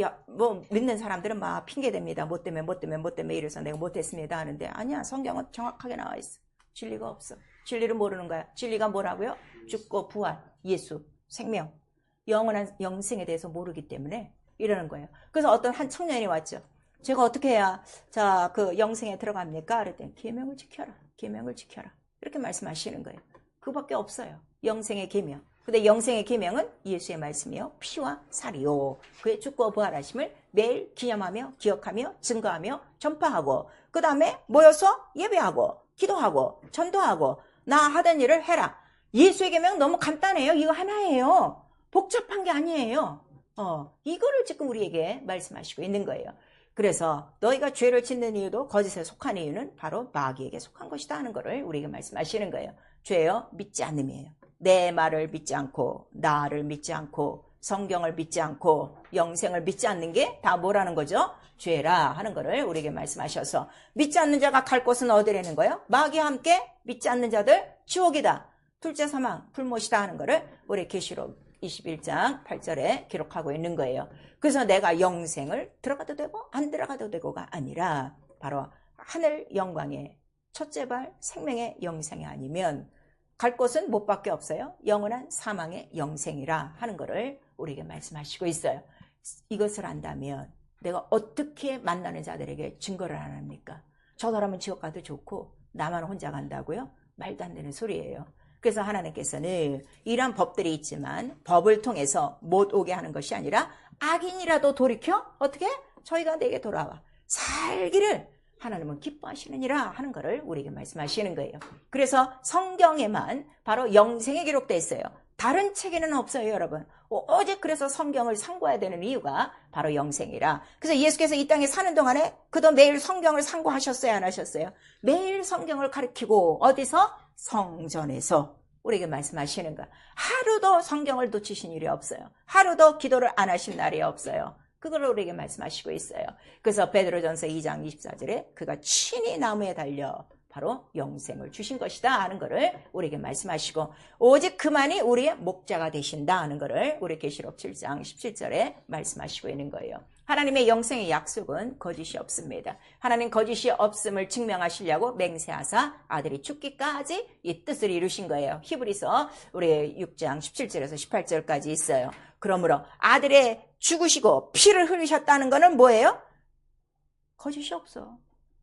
Speaker 1: 믿는 사람들은 막 핑계댑니다. 뭐 때문에 이래서 내가 못했습니다 하는데 아니야. 성경은 정확하게 나와 있어. 진리가 없어. 진리를 모르는 거야. 진리가 뭐라고요? 죽고 부활, 예수, 생명, 영원한 영생에 대해서 모르기 때문에 이러는 거예요. 그래서 어떤 한 청년이 왔죠. 제가 어떻게 해야 자 그 영생에 들어갑니까? 그랬더니 계명을 지켜라. 계명을 지켜라. 이렇게 말씀하시는 거예요. 그밖에 없어요. 영생의 계명. 근데 영생의 계명은 예수의 말씀이요 피와 살이요 그의 죽고 부활하심을 매일 기념하며 기억하며 증거하며 전파하고 그 다음에 모여서 예배하고 기도하고 전도하고 나 하던 일을 해라. 예수의 계명 너무 간단해요. 이거 하나예요. 복잡한 게 아니에요. 이거를 지금 우리에게 말씀하시고 있는 거예요. 그래서 너희가 죄를 짓는 이유도 거짓에 속한 이유는 바로 마귀에게 속한 것이다 하는 거를 우리에게 말씀하시는 거예요. 죄요 믿지 않음이에요. 내 말을 믿지 않고 나를 믿지 않고 성경을 믿지 않고 영생을 믿지 않는 게 다 뭐라는 거죠? 죄라 하는 거를 우리에게 말씀하셔서 믿지 않는 자가 갈 곳은 어디라는 거예요? 마귀와 함께 믿지 않는 자들 지옥이다. 둘째 사망 불못이다 하는 거를 우리 계시록 21장 8절에 기록하고 있는 거예요. 그래서 내가 영생을 들어가도 되고 안 들어가도 되고가 아니라 바로 하늘 영광의 첫째 발 생명의 영생이 아니면 갈 곳은 못 밖에 없어요. 영원한 사망의 영생이라 하는 것을 우리에게 말씀하시고 있어요. 이것을 안다면 내가 어떻게 만나는 자들에게 증거를 안 합니까? 저 사람은 지옥 가도 좋고 나만 혼자 간다고요? 말도 안 되는 소리예요. 그래서 하나님께서는 이러한 법들이 있지만 법을 통해서 못 오게 하는 것이 아니라 악인이라도 돌이켜 어떻게? 저희가 내게 돌아와 살기를 하나님은 기뻐하시느니라 하는 것을 우리에게 말씀하시는 거예요. 그래서 성경에만 바로 영생이 기록되어 있어요. 다른 책에는 없어요, 여러분. 오직 그래서 성경을 상고해야 되는 이유가 바로 영생이라. 그래서 예수께서 이 땅에 사는 동안에 그도 매일 성경을 상고하셨어요, 안 하셨어요? 매일 성경을 가르치고 어디서? 성전에서 우리에게 말씀하시는 거야. 하루도 성경을 놓치신 일이 없어요. 하루도 기도를 안 하신 날이 없어요. 그걸 우리에게 말씀하시고 있어요. 그래서 베드로전서 2장 24절에 그가 친히 나무에 달려 바로 영생을 주신 것이다 하는 것을 우리에게 말씀하시고, 오직 그만이 우리의 목자가 되신다 하는 것을 우리 계시록 7장 17절에 말씀하시고 있는 거예요. 하나님의 영생의 약속은 거짓이 없습니다. 하나님 거짓이 없음을 증명하시려고 맹세하사 아들이 죽기까지 이 뜻을 이루신 거예요. 히브리서 우리 6장 17절에서 18절까지 있어요. 그러므로 아들의 죽으시고 피를 흘리셨다는 것은 뭐예요? 거짓이 없어.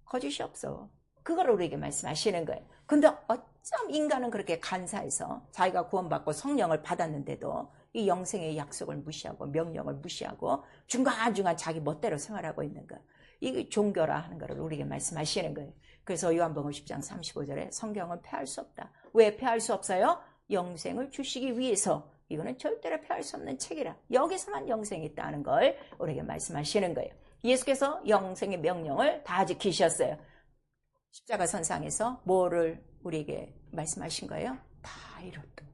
Speaker 1: 거짓이 없어. 그걸 우리에게 말씀하시는 거예요. 근데 어쩜 인간은 그렇게 간사해서 자기가 구원받고 성령을 받았는데도 이 영생의 약속을 무시하고 명령을 무시하고 중간중간 자기 멋대로 생활하고 있는 거. 이게 종교라 하는 것을 우리에게 말씀하시는 거예요. 그래서 요한복음 10장 35절에 성경은 폐할 수 없다. 왜 폐할 수 없어요? 영생을 주시기 위해서. 이거는 절대로 폐할 수 없는 책이라. 여기서만 영생이 있다는 걸 우리에게 말씀하시는 거예요. 예수께서 영생의 명령을 다 지키셨어요. 십자가 선상에서 뭐를 우리에게 말씀하신 거예요? 다 이뤘다.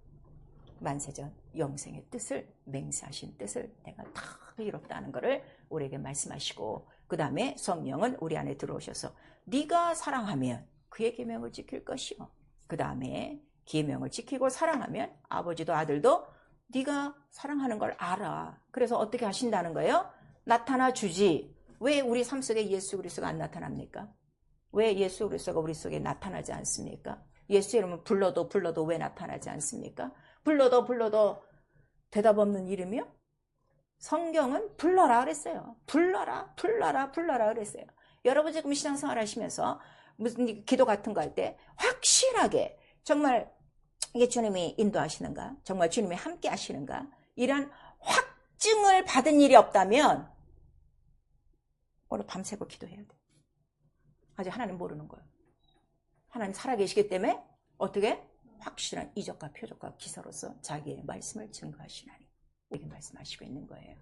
Speaker 1: 만세전 영생의 뜻을, 맹세하신 뜻을 내가 다 이뤘다는 것을 우리에게 말씀하시고, 그 다음에 성령은 우리 안에 들어오셔서 네가 사랑하면 그의 계명을 지킬 것이요, 그 다음에 계명을 지키고 사랑하면 아버지도 아들도 네가 사랑하는 걸 알아. 그래서 어떻게 하신다는 거예요? 나타나 주지. 왜 우리 삶 속에 예수 그리스도가 안 나타납니까? 왜 예수 그리스도가 우리 속에 나타나지 않습니까? 예수 이름은 불러도 왜 나타나지 않습니까? 불러도 대답 없는 이름이요? 성경은 불러라 그랬어요. 불러라 그랬어요. 여러분 지금 신앙생활 하시면서 무슨 기도 같은 거 할 때 확실하게 정말 이게 주님이 인도하시는가? 정말 주님이 함께 하시는가? 이런 확증을 받은 일이 없다면 오늘 밤새고 기도해야 돼. 아직 하나님 모르는 거예요. 하나님 살아계시기 때문에 어떻게? 확실한 이적과 표적과 기사로서 자기의 말씀을 증거하시나니 이렇게 말씀하시고 있는 거예요.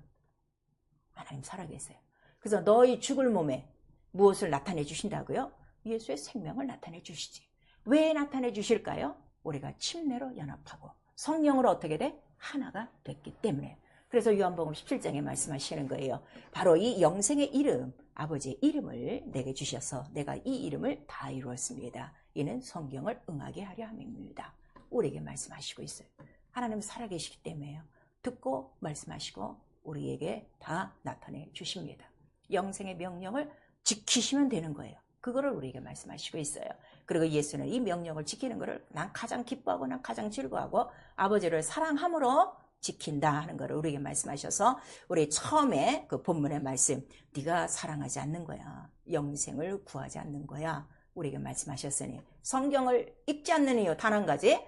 Speaker 1: 하나님 살아계세요. 그래서 너희 죽을 몸에 무엇을 나타내 주신다고요? 예수의 생명을 나타내 주시지. 왜 나타내 주실까요? 우리가 침례로 연합하고 성령으로 어떻게 돼? 하나가 됐기 때문에. 그래서 요한복음 17장에 말씀하시는 거예요. 바로 이 영생의 이름, 아버지의 이름을 내게 주셔서 내가 이 이름을 다 이루었습니다. 이는 성경을 응하게 하려 함입니다. 우리에게 말씀하시고 있어요. 하나님 살아계시기 때문에요. 듣고 말씀하시고 우리에게 다 나타내 주십니다. 영생의 명령을 지키시면 되는 거예요. 그거를 우리에게 말씀하시고 있어요. 그리고 예수는 이 명령을 지키는 것을 난 가장 기뻐하고 난 가장 즐거워하고 아버지를 사랑함으로 지킨다 하는 것을 우리에게 말씀하셔서 우리 처음에 그 본문의 말씀, 네가 사랑하지 않는 거야. 영생을 구하지 않는 거야. 우리에게 말씀하셨으니 성경을 읽지 않는 이유 단 한 가지,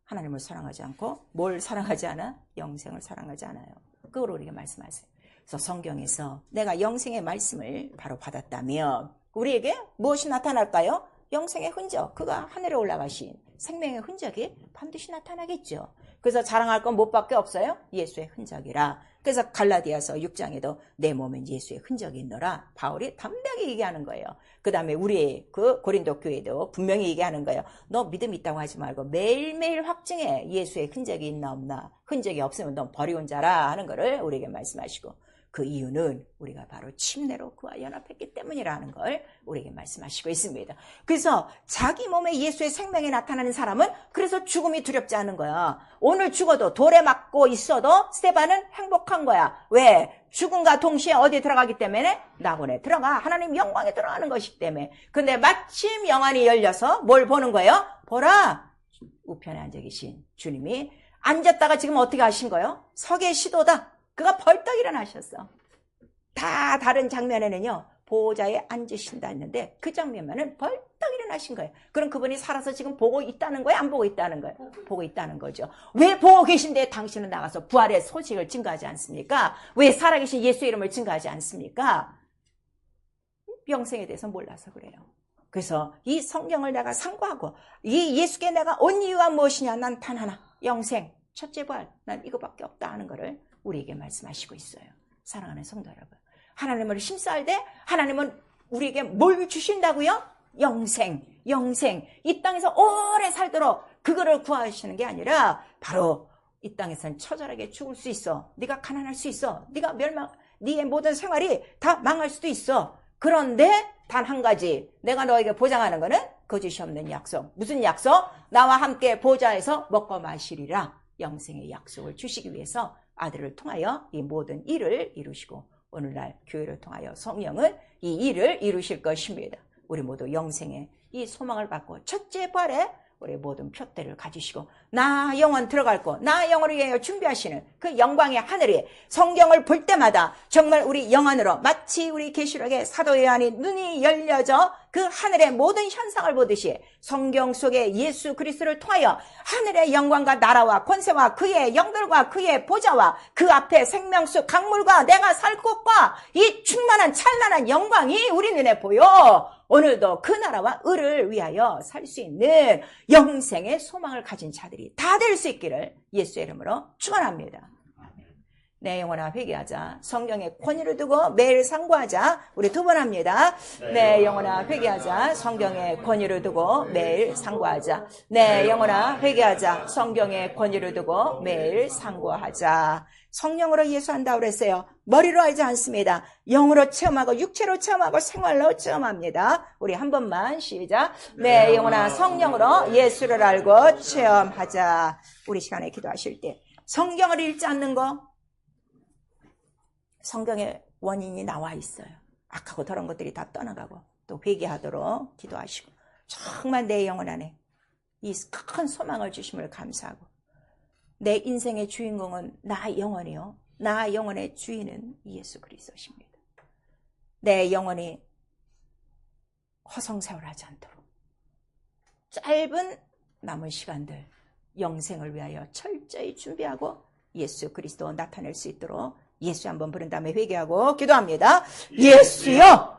Speaker 1: 하나님을 사랑하지 않고 뭘 사랑하지 않아? 영생을 사랑하지 않아요. 그걸 우리에게 말씀하세요. 그래서 성경에서 내가 영생의 말씀을 바로 받았다면 우리에게 무엇이 나타날까요? 영생의 흔적, 그가 하늘에 올라가신 생명의 흔적이 반드시 나타나겠죠. 그래서 자랑할 건 못밖에 없어요. 예수의 흔적이라. 그래서 갈라디아서 6장에도 내 몸엔 예수의 흔적이 있노라. 바울이 담대하게 얘기하는 거예요. 그 다음에 우리 그 고린도 교회도 분명히 얘기하는 거예요. 너 믿음 있다고 하지 말고 매일매일 확증해. 예수의 흔적이 있나 없나. 흔적이 없으면 넌 버리온 자라 하는 거를 우리에게 말씀하시고, 그 이유는 우리가 바로 침례로 그와 연합했기 때문이라는 걸 우리에게 말씀하시고 있습니다. 그래서 자기 몸에 예수의 생명이 나타나는 사람은 그래서 죽음이 두렵지 않은 거야. 오늘 죽어도 돌에 맞고 있어도 스데반은 행복한 거야. 왜? 죽음과 동시에 어디에 들어가기 때문에? 낙원에 들어가. 하나님 영광에 들어가는 것이기 때문에. 근데 마침 영안이 열려서 뭘 보는 거예요? 보라! 우편에 앉아 계신 주님이 앉았다가 지금 어떻게 하신 거예요? 서 계시도다. 그가 벌떡 일어나셨어. 다 다른 장면에는요, 보호자에 앉으신다 했는데 그 장면만은 벌떡 일어나신 거예요. 그럼 그분이 살아서 지금 보고 있다는 거예요? 안 보고 있다는 거예요? 보고 있다는 거죠. 왜 보고 계신데 당신은 나가서 부활의 소식을 증거하지 않습니까? 왜 살아계신 예수 이름을 증거하지 않습니까? 영생에 대해서 몰라서 그래요. 그래서 이 성경을 내가 상고하고 이 예수께 내가 온 이유가 무엇이냐? 난 단 하나, 영생. 첫째 부활, 난 이거밖에 없다 하는 것을 우리에게 말씀하시고 있어요. 사랑하는 성도 여러분, 하나님을 힘써야 돼. 하나님은 우리에게 뭘 주신다고요? 영생. 이 땅에서 오래 살도록 그거를 구하시는 게 아니라 바로 이 땅에서는 처절하게 죽을 수 있어. 네가 가난할 수 있어. 네가 네의 모든 생활이 다 망할 수도 있어. 그런데 단 한 가지 내가 너에게 보장하는 것은 거짓이 없는 약속. 무슨 약속? 나와 함께 보좌에서 먹고 마시리라. 영생의 약속을 주시기 위해서 아들을 통하여 이 모든 일을 이루시고 오늘날 교회를 통하여 성령은 이 일을 이루실 것입니다. 우리 모두 영생의 이 소망을 받고 첫째 부활에 우리 모든 표대를 가지시고 나 영원 들어갈 곳, 나 영혼을 위하여 준비하시는 그 영광의 하늘이 성경을 볼 때마다 정말 우리 영안으로 마치 우리 계시록의 사도 요한이 눈이 열려져 그 하늘의 모든 현상을 보듯이 성경 속에 예수 그리스도를 통하여 하늘의 영광과 나라와 권세와 그의 영들과 그의 보좌와 그 앞에 생명수 강물과 내가 살 곳과 이 충만한 찬란한 영광이 우리 눈에 보여 오늘도 그 나라와 의를 위하여 살 수 있는 영생의 소망을 가진 자들이 다 될 수 있기를 예수의 이름으로 축원합니다. 내 영혼아 회개하자. 성경의 권위를 두고 매일 상고하자. 우리 두 번 합니다. 내 영혼아 회개하자. 성경의 권위를 두고 매일 상고하자. 내 영혼아 회개하자. 성경의 권위를 두고 매일 상고하자. 성령으로 예수한다 그랬어요. 머리로 하지 않습니다. 영으로 체험하고 육체로 체험하고 생활로 체험합니다. 우리 한 번만 시작. 내 영혼아 성령으로 예수를 알고 체험하자. 우리 시간에 기도하실 때 성경을 읽지 않는 거 성경에 원인이 나와 있어요. 악하고 더러운 것들이 다 떠나가고 또 회개하도록 기도하시고 정말 내 영혼 안에 이 큰 소망을 주심을 감사하고 내 인생의 주인공은 나 영혼이요. 나 영혼의 주인은 예수 그리스도십니다. 내 영혼이 허송세월하지 않도록 짧은 남은 시간들 영생을 위하여 철저히 준비하고 예수 그리스도 나타낼 수 있도록 예수 한번 부른 다음에 회개하고 기도합니다. 예수여